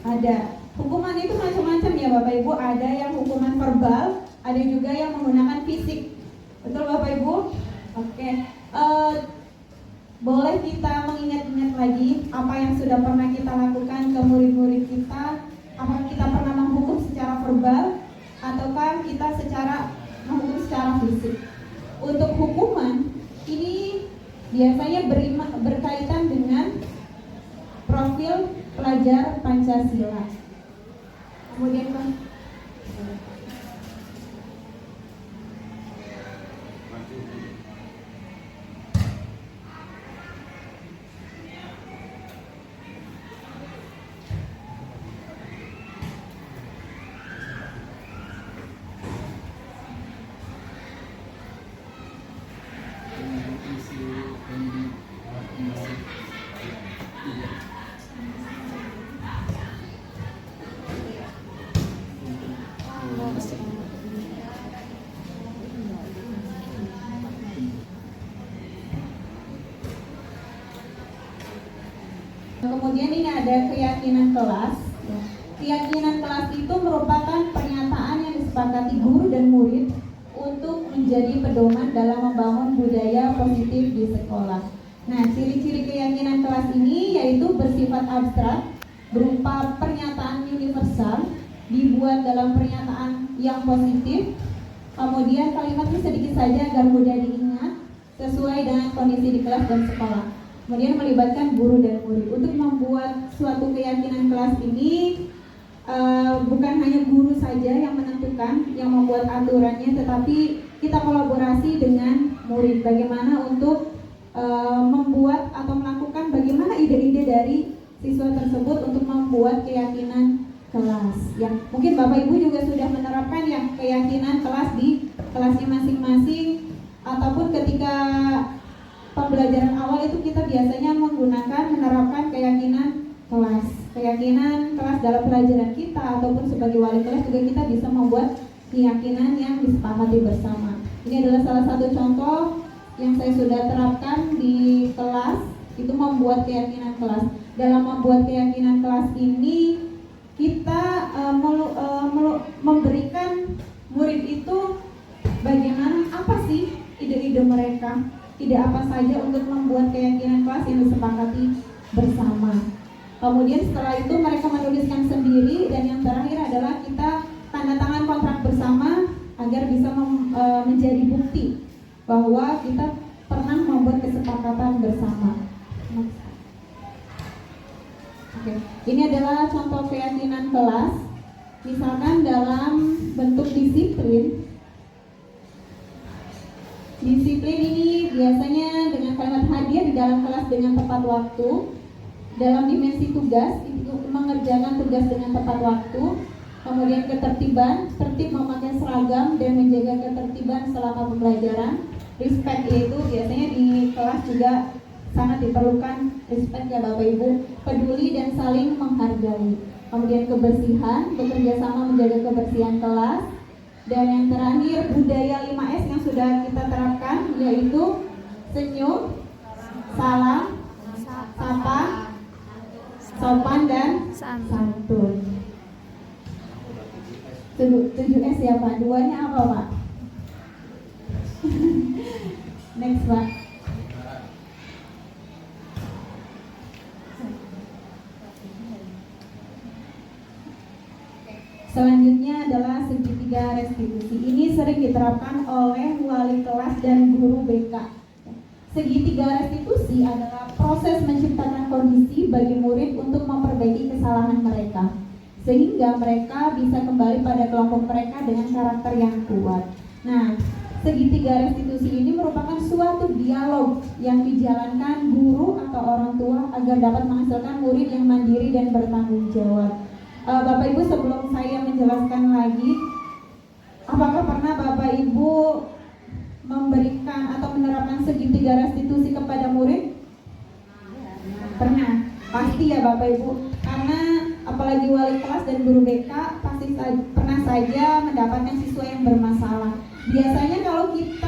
Ada. Hukuman itu macam-macam ya Bapak Ibu. Ada yang hukuman verbal, ada juga yang menggunakan fisik. Betul Bapak Ibu? Oke. Boleh kita mengingat-ingat lagi apa yang sudah pernah kita lakukan ke murid-murid kita? Apakah kita pernah menghukum secara verbal ataukah kita menghukum secara fisik? Untuk hukuman ini biasanya berkaitan dengan profil pelajar Pancasila. Kemudian kemudian ini ada keyakinan kelas. Keyakinan kelas itu merupakan pernyataan yang disepakati guru dan murid untuk menjadi pedoman dalam membangun budaya positif di sekolah. Nah, ciri-ciri keyakinan kelas ini yaitu bersifat abstrak, berupa pernyataan universal, dibuat dalam pernyataan yang positif. Kemudian kalimatnya sedikit saja agar mudah diingat, sesuai dengan kondisi di kelas dan sekolah. Kemudian melibatkan guru dan murid. Untuk membuat suatu keyakinan kelas ini bukan hanya guru saja yang menentukan, yang membuat aturannya, tetapi kita kolaborasi dengan murid. Bagaimana untuk membuat atau melakukan bagaimana ide-ide dari siswa tersebut untuk membuat keyakinan kelas. Yang mungkin Bapak Ibu juga sudah menerapkan ya keyakinan kelas di kelasnya masing-masing, ataupun ketika pembelajaran awal itu kita biasanya menerapkan keyakinan kelas dalam pelajaran kita, ataupun sebagai wali kelas juga kita bisa membuat keyakinan yang disepakati bersama. Ini adalah salah satu contoh yang saya sudah terapkan di kelas, itu membuat keyakinan kelas. Dalam membuat keyakinan kelas ini kita memberikan murid itu bagaimana, apa sih ide-ide mereka, ide apa saja untuk membuat keyakinan kelas yang disepakati bersama. Kemudian setelah itu mereka menuliskan sendiri, dan yang terakhir adalah kita tanda tangan kontrak bersama agar bisa menjadi bukti bahwa kita pernah membuat kesepakatan bersama. Oke. Ini adalah contoh keyakinan kelas. Misalkan dalam bentuk disiplin. Disiplin ini biasanya dengan kalimat hadir di dalam kelas dengan tepat waktu. Dalam dimensi tugas, itu mengerjakan tugas dengan tepat waktu. Kemudian ketertiban, tertib memakai seragam dan menjaga ketertiban selama pembelajaran. Respect, yaitu biasanya di kelas juga sangat diperlukan respect ya Bapak Ibu. Peduli dan saling menghargai. Kemudian kebersihan, bekerja sama menjaga kebersihan kelas. Dan yang terakhir budaya 5S yang sudah kita terapkan, yaitu senyum, salam, sapa, sopan dan santun. 7S ya Pak, duanya apa Pak? Next Pak. Selanjutnya adalah segitiga restitusi. Ini sering diterapkan oleh wali kelas dan guru BK. Segitiga restitusi adalah proses menciptakan kondisi bagi murid untuk memperbaiki kesalahan mereka, sehingga mereka bisa kembali pada kelompok mereka dengan karakter yang kuat. Nah, segitiga restitusi ini merupakan suatu dialog yang dijalankan guru atau orang tua agar dapat menghasilkan murid yang mandiri dan bertanggung jawab. Bapak Ibu, sebelum saya menjelaskan lagi, apakah pernah Bapak Ibu memberikan atau menerapkan segitiga restitusi kepada murid? Pernah, pasti ya Bapak Ibu, karena apalagi wali kelas dan guru BK pasti pernah saja mendapatkan siswa yang bermasalah. Biasanya kalau kita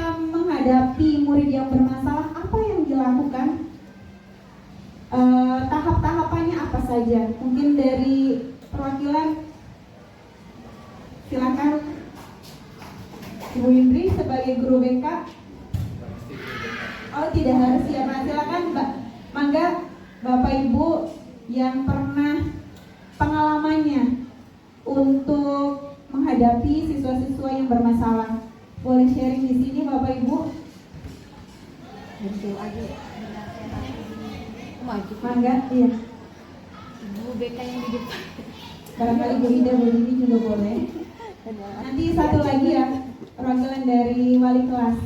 aja. Mungkin dari perwakilan, silakan Ibu Indri sebagai guru BK. Oh, tidak harus ya Pak. Silakan Mbak. Mangga Bapak Ibu yang pernah pengalamannya untuk menghadapi siswa-siswa yang bermasalah. Boleh sharing di sini Bapak Ibu? Mangga, iya. Ibu BK yang di depan. Barangkali Bu Ida, Bu Dini juga boleh. Nanti satu lagi ya, perwakilan dari wali kelas.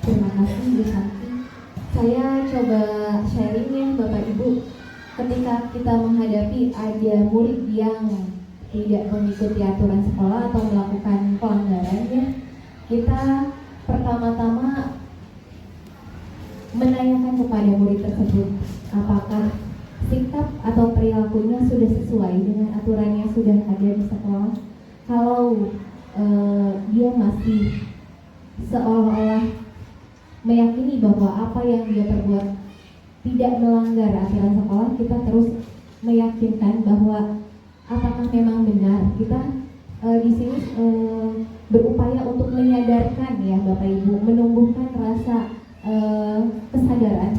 Terima kasih Bu Santi. Saya coba sharing ya Bapak Ibu. Ketika kita menghadapi ada murid yang tidak mengikuti aturan sekolah atau melakukan pelanggaran ya, kita pertama-tama menanyakan kepada murid tersebut apakah sikap atau perilakunya sudah sesuai dengan aturan yang sudah ada di sekolah. Kalau dia masih seolah-olah meyakini bahwa apa yang dia perbuat tidak melanggar aturan sekolah, kita terus meyakinkan bahwa apakah memang benar. Kita di sini berupaya untuk menyadarkan ya Bapak Ibu, menumbuhkan rasa kesadaran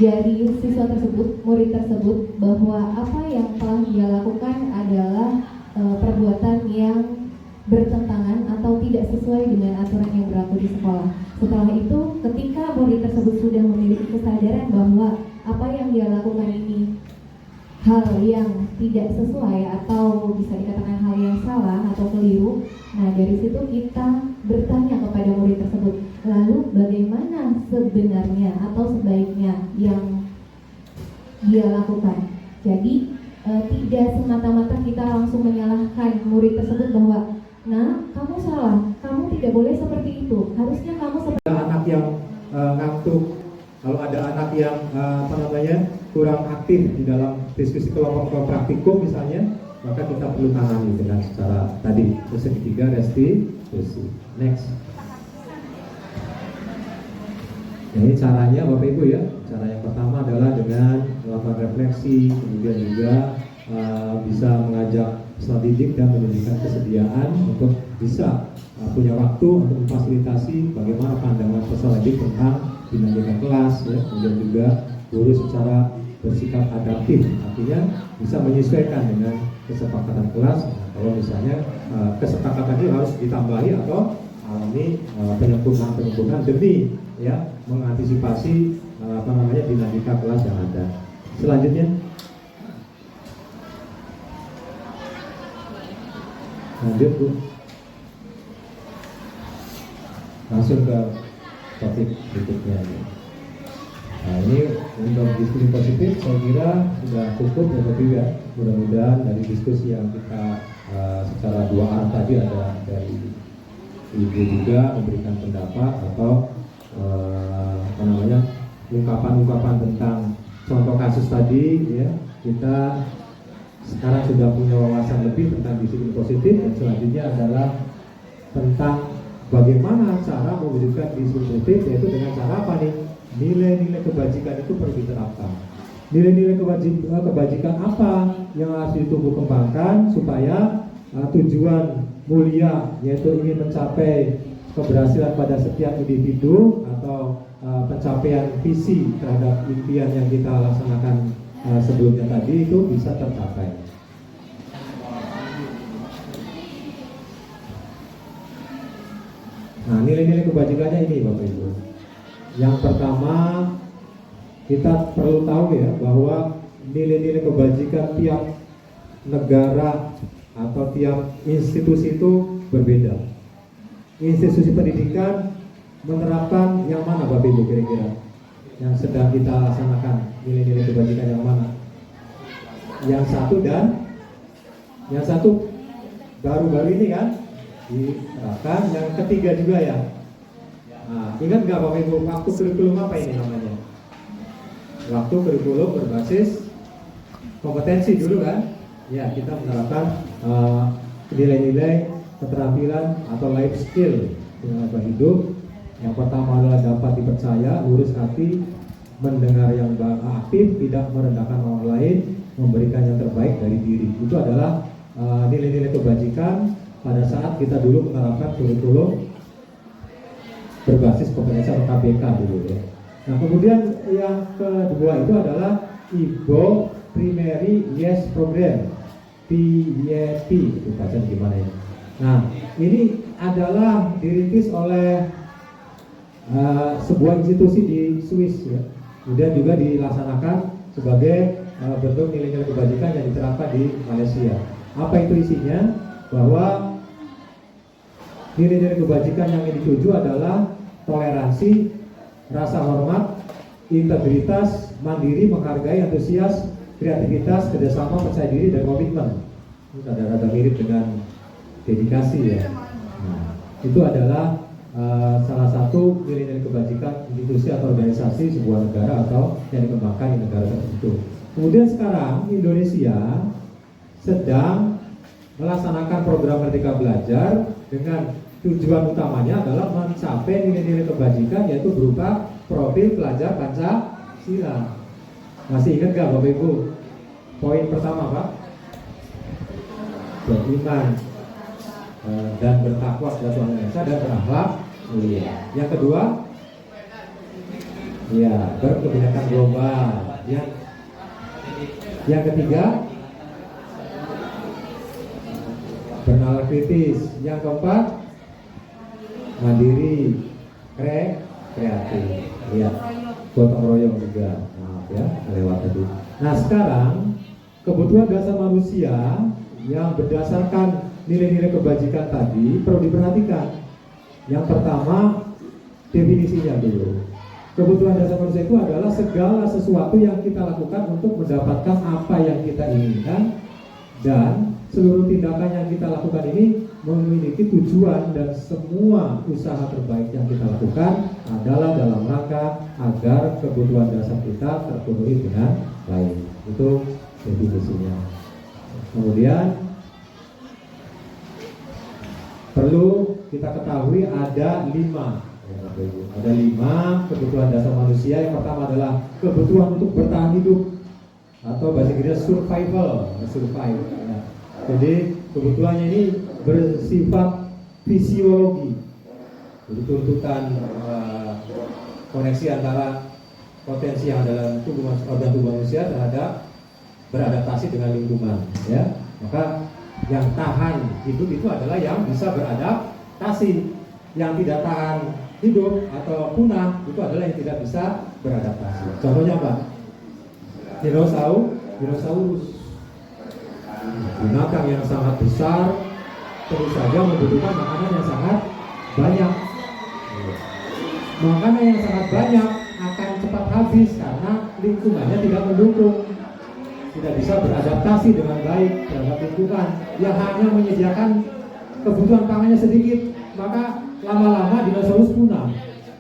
dari siswa tersebut, murid tersebut, bahwa apa yang telah dia lakukan adalah perbuatan yang bertentangan atau tidak sesuai dengan aturan yang berlaku di sekolah. Setelah itu, ketika murid tersebut sudah memiliki kesadaran bahwa apa yang dia lakukan ini hal yang tidak sesuai atau bisa dikatakan hal yang salah atau keliru, nah dari situ kita bertanya kepada murid tersebut, lalu bagaimana sebenarnya atau sebaiknya yang dia lakukan. Jadi tidak semata-mata kita langsung menyalahkan murid tersebut bahwa nah, kamu salah, kamu tidak boleh seperti itu, harusnya kamu seperti Ada anak yang ngantuk, kalau ada anak yang kurang aktif di dalam diskusi kelompok praktikum misalnya, maka kita perlu tangani dengan secara tadi segitiga restitusi. Next. Ini caranya Bapak Ibu ya. Cara yang pertama adalah dengan melakukan refleksi, kemudian juga bisa mengajak peserta didik dan menjadikan kesediaan untuk bisa punya waktu untuk memfasilitasi bagaimana pandangan peserta didik tentang dinamika kelas ya, kemudian juga guru secara bersikap adaptif, artinya bisa menyesuaikan dengan kesepakatan kelas. Nah, kalau misalnya kesepakatan itu harus ditambahi atau alami penyempurnaan demi ya mengantisipasi dinamika kelas yang ada. Selanjutnya lanjut Bu, langsung ke topik berikutnya. Nah, ini untuk diskusi positif saya kira sudah cukup ya Bapak Ibu ya. Mudah-mudahan dari diskusi yang kita secara dua arah tadi, ada dari Ibu juga memberikan pendapat atau ungkapan-ungkapan tentang contoh kasus tadi ya, kita sekarang sudah punya wawasan lebih tentang disiplin positif, dan selanjutnya adalah tentang bagaimana cara mewujudkan disiplin positif, yaitu dengan cara apa nih? Nilai-nilai kebajikan itu perlu diterapkan. Nilai-nilai kebajikan apa yang harus ditumbuh kembangkan supaya tujuan mulia, yaitu ingin mencapai keberhasilan pada setiap individu atau pencapaian visi terhadap impian yang kita laksanakan sebelumnya tadi itu bisa tercapai. Nah, nilai-nilai kebajikannya ini Bapak Ibu. Yang pertama, kita perlu tahu ya bahwa nilai-nilai kebajikan tiap negara atau tiap institusi itu berbeda. Institusi pendidikan menerapkan yang mana Bapak Ibu kira-kira? Yang sedang kita laksanakan nilai-nilai kebajikan yang mana? Yang satu dan yang satu baru-baru ini kan diterapkan, yang ketiga juga ya. Nah, ingat nggak Bapak Ibu, waktu kurikulum apa ini namanya? Waktu kurikulum berbasis kompetensi dulu kan? Ya, kita menerapkan nilai-nilai keterampilan atau life skill dengan hidup. Yang pertama adalah dapat dipercaya, lurus hati, mendengar yang aktif, tidak merendahkan orang lain, memberikan yang terbaik dari diri. Itu adalah nilai-nilai kebajikan pada saat kita dulu menerapkan kurikulum berbasis kompetensi atau KBK dulu ya. Nah kemudian yang kedua itu adalah IGO Primary Yes Program, PYP, itu baca gimana ini. Nah ini adalah dirintis oleh sebuah institusi di Swiss ya. Kemudian juga dilaksanakan sebagai bentuk nilai-nilai kebajikan yang diterapkan di Malaysia. Apa itu isinya? Bahwa nilai-nilai kebajikan yang dituju adalah toleransi, rasa hormat, integritas, mandiri, menghargai, antusias, kreativitas, kerjasama, percaya diri, dan komitmen. Ini rada-rada mirip dengan dedikasi ya. Nah, itu adalah salah satu nilai-nilai kebajikan institusi atau organisasi sebuah negara atau yang dikembangkan di negara tertentu. Kemudian sekarang Indonesia sedang melaksanakan program Merdeka Belajar dengan tujuan utamanya adalah mencapai nilai-nilai kebajikan, yaitu berupa profil pelajar Pancasila. Masih ingat gak Bapak Ibu? Poin pertama Pak, beriman dan bertakwa kepada Tuhan Yang Esa dan berakhlak mulia. Yang kedua, ya berkebinekaan global. Yang ketiga, bernalar kritis. Yang keempat, mandiri, kreatif. Ya, gotong royong juga. Maaf ya, lewat tadi. Nah sekarang kebutuhan dasar manusia yang berdasarkan nilai-nilai kebajikan tadi perlu diperhatikan. Yang pertama, definisinya dulu. Kebutuhan dasar manusia itu adalah segala sesuatu yang kita lakukan untuk mendapatkan apa yang kita inginkan, dan seluruh tindakan yang kita lakukan ini memiliki tujuan, dan semua usaha terbaik yang kita lakukan adalah dalam rangka agar kebutuhan dasar kita terpenuhi dengan baik. Itu definisinya. Kemudian perlu kita ketahui ada 5 kebutuhan dasar manusia. Yang pertama adalah kebutuhan untuk bertahan hidup atau bahasa Inggrisnya survival. Ya. Jadi kebutuhannya ini bersifat fisiologi. Jadi tuntutan koneksi antara potensi yang dalam organ tubuh manusia terhadap beradaptasi dengan lingkungan. Ya, maka yang tahan hidup itu adalah yang bisa beradaptasi. Yang tidak tahan hidup atau punah itu adalah yang tidak bisa beradaptasi. Contohnya apa? Dinosaurus. Binatang yang sangat besar tentu saja membutuhkan makanan yang sangat banyak. Makanan yang sangat banyak akan cepat habis karena lingkungannya tidak mendukung. Tidak bisa beradaptasi dengan baik terhadap lingkungan yang hanya menyediakan kebutuhan pangannya sedikit, maka lama-lama dinosaurus punah.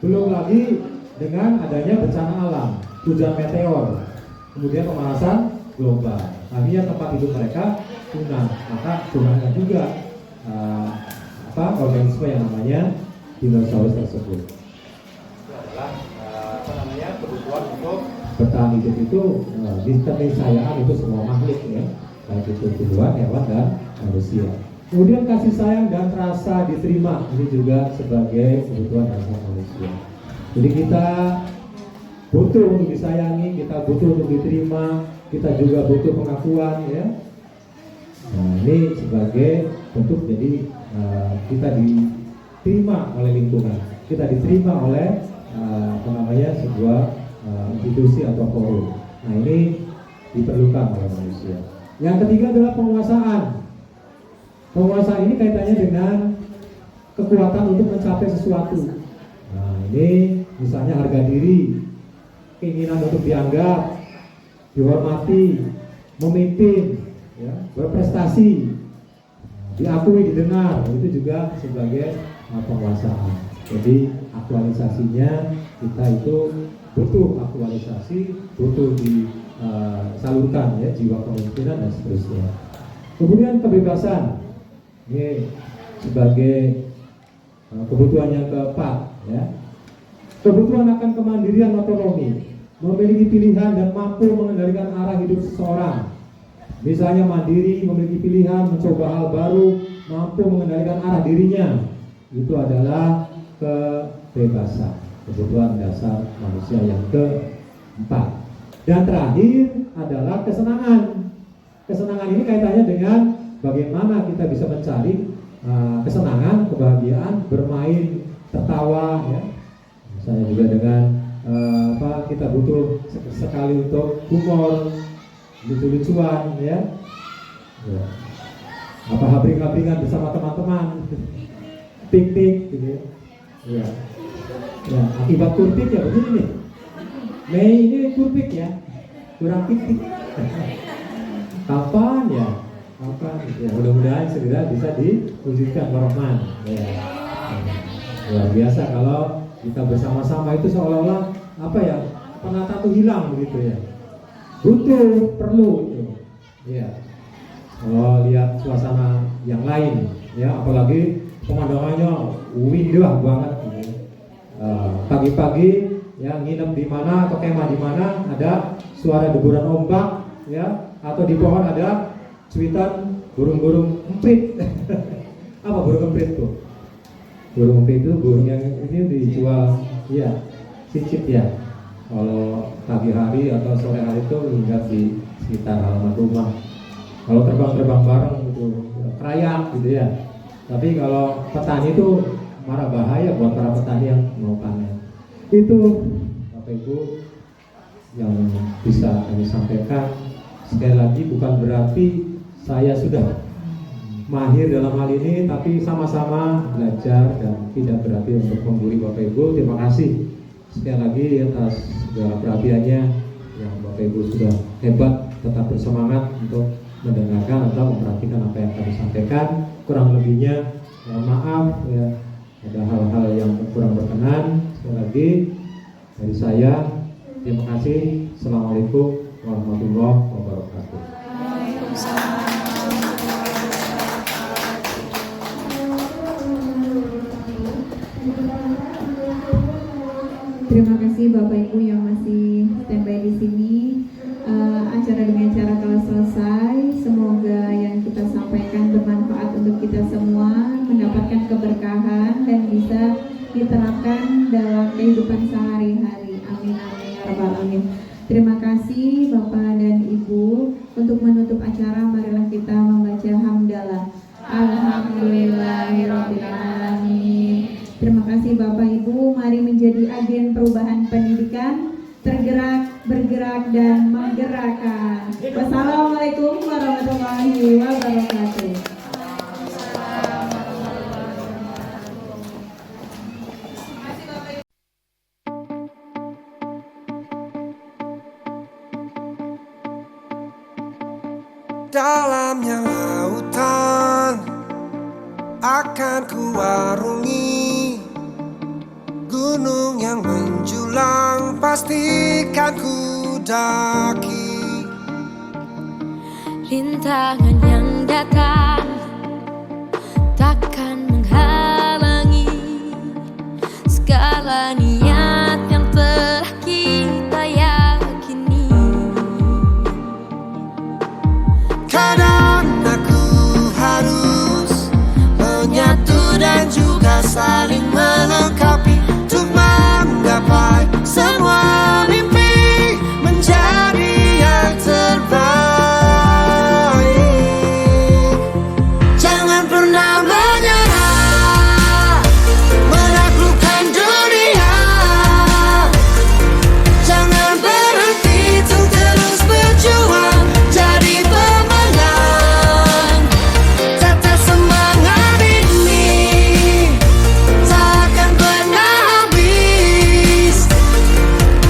Belum lagi dengan adanya bencana alam, hujan meteor, kemudian pemanasan global, akhirnya tempat hidup mereka punah, maka punahnya juga organisme yang namanya dinosaurus tersebut. Itu adalah kebutuhan untuk bertahan hidup itu di keniscayaan itu semua makhluk ya, baik itu tumbuhan, hewan, dan manusia. Kemudian kasih sayang dan rasa diterima, ini juga sebagai kebutuhan dasar manusia. Jadi kita butuh untuk disayangi, kita butuh untuk diterima, kita juga butuh pengakuan ya. Nah ini sebagai bentuk jadi kita diterima oleh lingkungan, kita diterima oleh sebuah institusi atau forum. Nah ini diperlukan oleh manusia. Yang ketiga adalah penguasaan. Penguasaan ini kaitannya dengan kekuatan untuk mencapai sesuatu. Nah ini misalnya harga diri, keinginan untuk dianggap, dihormati, memimpin, ya, berprestasi, diakui, didengar, itu juga sebagai penguasaan. Jadi aktualisasinya kita itu butuh aktualisasi, butuh disalurkan ya jiwa kepemimpinan dan seterusnya. Kemudian kebebasan, ini sebagai kebutuhan yang keempat, ya. Kebutuhan akan kemandirian otonomi, memiliki pilihan dan mampu mengendalikan arah hidup seseorang. Misalnya mandiri, memiliki pilihan, mencoba hal baru, mampu mengendalikan arah dirinya. Itu adalah kebebasan, kebutuhan dasar manusia yang keempat. Dan terakhir adalah kesenangan. Kesenangan ini kaitannya dengan bagaimana kita bisa mencari kesenangan, kebahagiaan, bermain, tertawa, ya. Misalnya juga dengan kita butuh sekali untuk humor, lucu-lucuan, ya. Habring-habringan bersama teman-teman, piknik, gitu ya. Ya, akibat kurpik ya begini nih. Mei ini kurpik ya, kurang piknik. Kapan ya? Kapan? Ya, mudah-mudahan segera bisa diwujudkan Rahman. Ya. Luar biasa kalau kita bersama-sama itu seolah-olah apa ya? Penata itu hilang begitu ya. Butuh, perlu itu. Ya. Kalau lihat suasana yang lain, ya, apalagi pemandangannya indah banget. Pagi-pagi ya nginep di mana atau kemah di mana ada suara deburan ombak, ya, atau di pohon ada cuitan burung-burung emprit. Apa burung emprit tuh? Burung emprit itu burung yang ini dijual, ya, cicit ya. Kalau pagi hari atau sore hari itu hinggap di sekitar halaman rumah. Kalau terbang-terbang bareng itu kerayak gitu ya. Tapi kalau petani itu marah bahaya buat para petani yang mau panen. Itu Bapak Ibu yang bisa kami sampaikan. Sekali lagi bukan berarti saya sudah mahir dalam hal ini, tapi sama-sama belajar dan tidak berarti untuk membuli Bapak Ibu. Terima kasih sekali lagi atas segala perhatiannya yang Bapak Ibu sudah hebat, tetap bersemangat untuk mendengarkan atau memperhatikan apa yang kami sampaikan. Kurang lebihnya maaf ya, ada hal-hal yang kurang berkenan. Sekali lagi dari saya, terima kasih. Assalamualaikum warahmatullahi wabarakatuh. Terima kasih Bapak Ibu yang masih standby di sini. Acara dengan cara telah selesai. Semoga yang kita sampaikan bermanfaat untuk kita semua, mendapatkan keberkahan dan bisa diterapkan dalam kehidupan sehari-hari. Amin amin ya rabbal alamin. Terima kasih Bapak dan Ibu. Untuk menutup acara, marilah kita membaca hamdalah. Alhamdulillahirabbil alamin. Terima kasih Bapak Ibu. Mari menjadi agen perubahan pendidikan, tergerak, bergerak dan menggerakkan. Wassalamualaikum warahmatullahi wabarakatuh. Dalamnya lautan akan kuarungi, gunung yang menjulang pastikan ku daki. Rintangan yang datang takkan menghalangi segala niat yang telah kita yakini. Kadang aku harus menyatu dan juga saling melengkapi untuk menggapai semua mimpi menjadi yang terbaik. Jangan pernah menyerah, menaklukkan dunia. Jangan berhenti untuk terus berjuang, jadi pemenang. Tetap semangat ini takkan pernah habis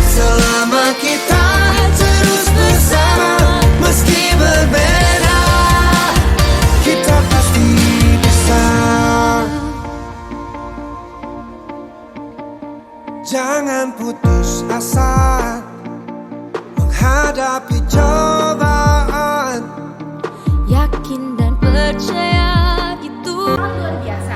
selama kita terus bersama. Meski berbeda, kita pasti bisa. Jangan putus asa menghadapi cobaan. Yakin dan percaya itu luar biasa.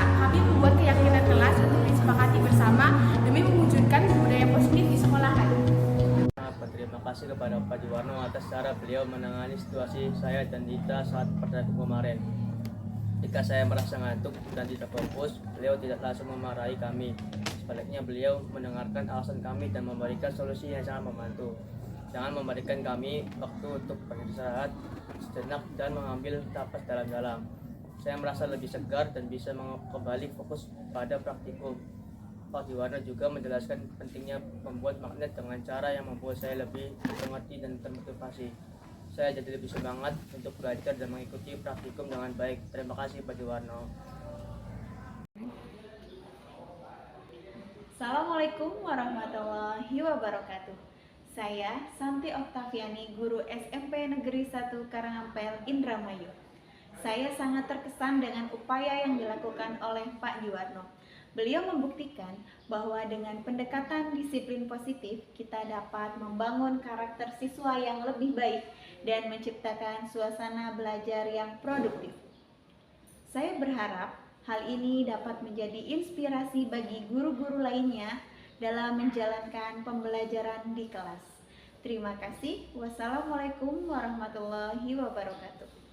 kasih kepada Pak Juwarno atas cara beliau menangani situasi saya dan Dita saat praktikum kemarin. Jika saya merasa ngantuk dan tidak fokus, beliau tidak langsung memarahi kami. Sebaliknya beliau mendengarkan alasan kami dan memberikan solusi yang sangat membantu. Jangan memberikan kami waktu untuk beristirahat sejenak dan mengambil napas dalam-dalam. Saya merasa lebih segar dan bisa kembali fokus pada praktikum. Pak Juwarno juga menjelaskan pentingnya membuat magnet dengan cara yang membuat saya lebih mengerti dan termotivasi. Saya jadi lebih semangat untuk belajar dan mengikuti praktikum dengan baik. Terima kasih Pak Juwarno. Assalamualaikum warahmatullahi wabarakatuh. Saya Santi Oktaviani, guru SMP Negeri 1 Karangampel, Indramayu. Saya sangat terkesan dengan upaya yang dilakukan oleh Pak Juwarno. Beliau membuktikan bahwa dengan pendekatan disiplin positif, kita dapat membangun karakter siswa yang lebih baik dan menciptakan suasana belajar yang produktif. Saya berharap hal ini dapat menjadi inspirasi bagi guru-guru lainnya dalam menjalankan pembelajaran di kelas. Terima kasih. Wassalamualaikum warahmatullahi wabarakatuh.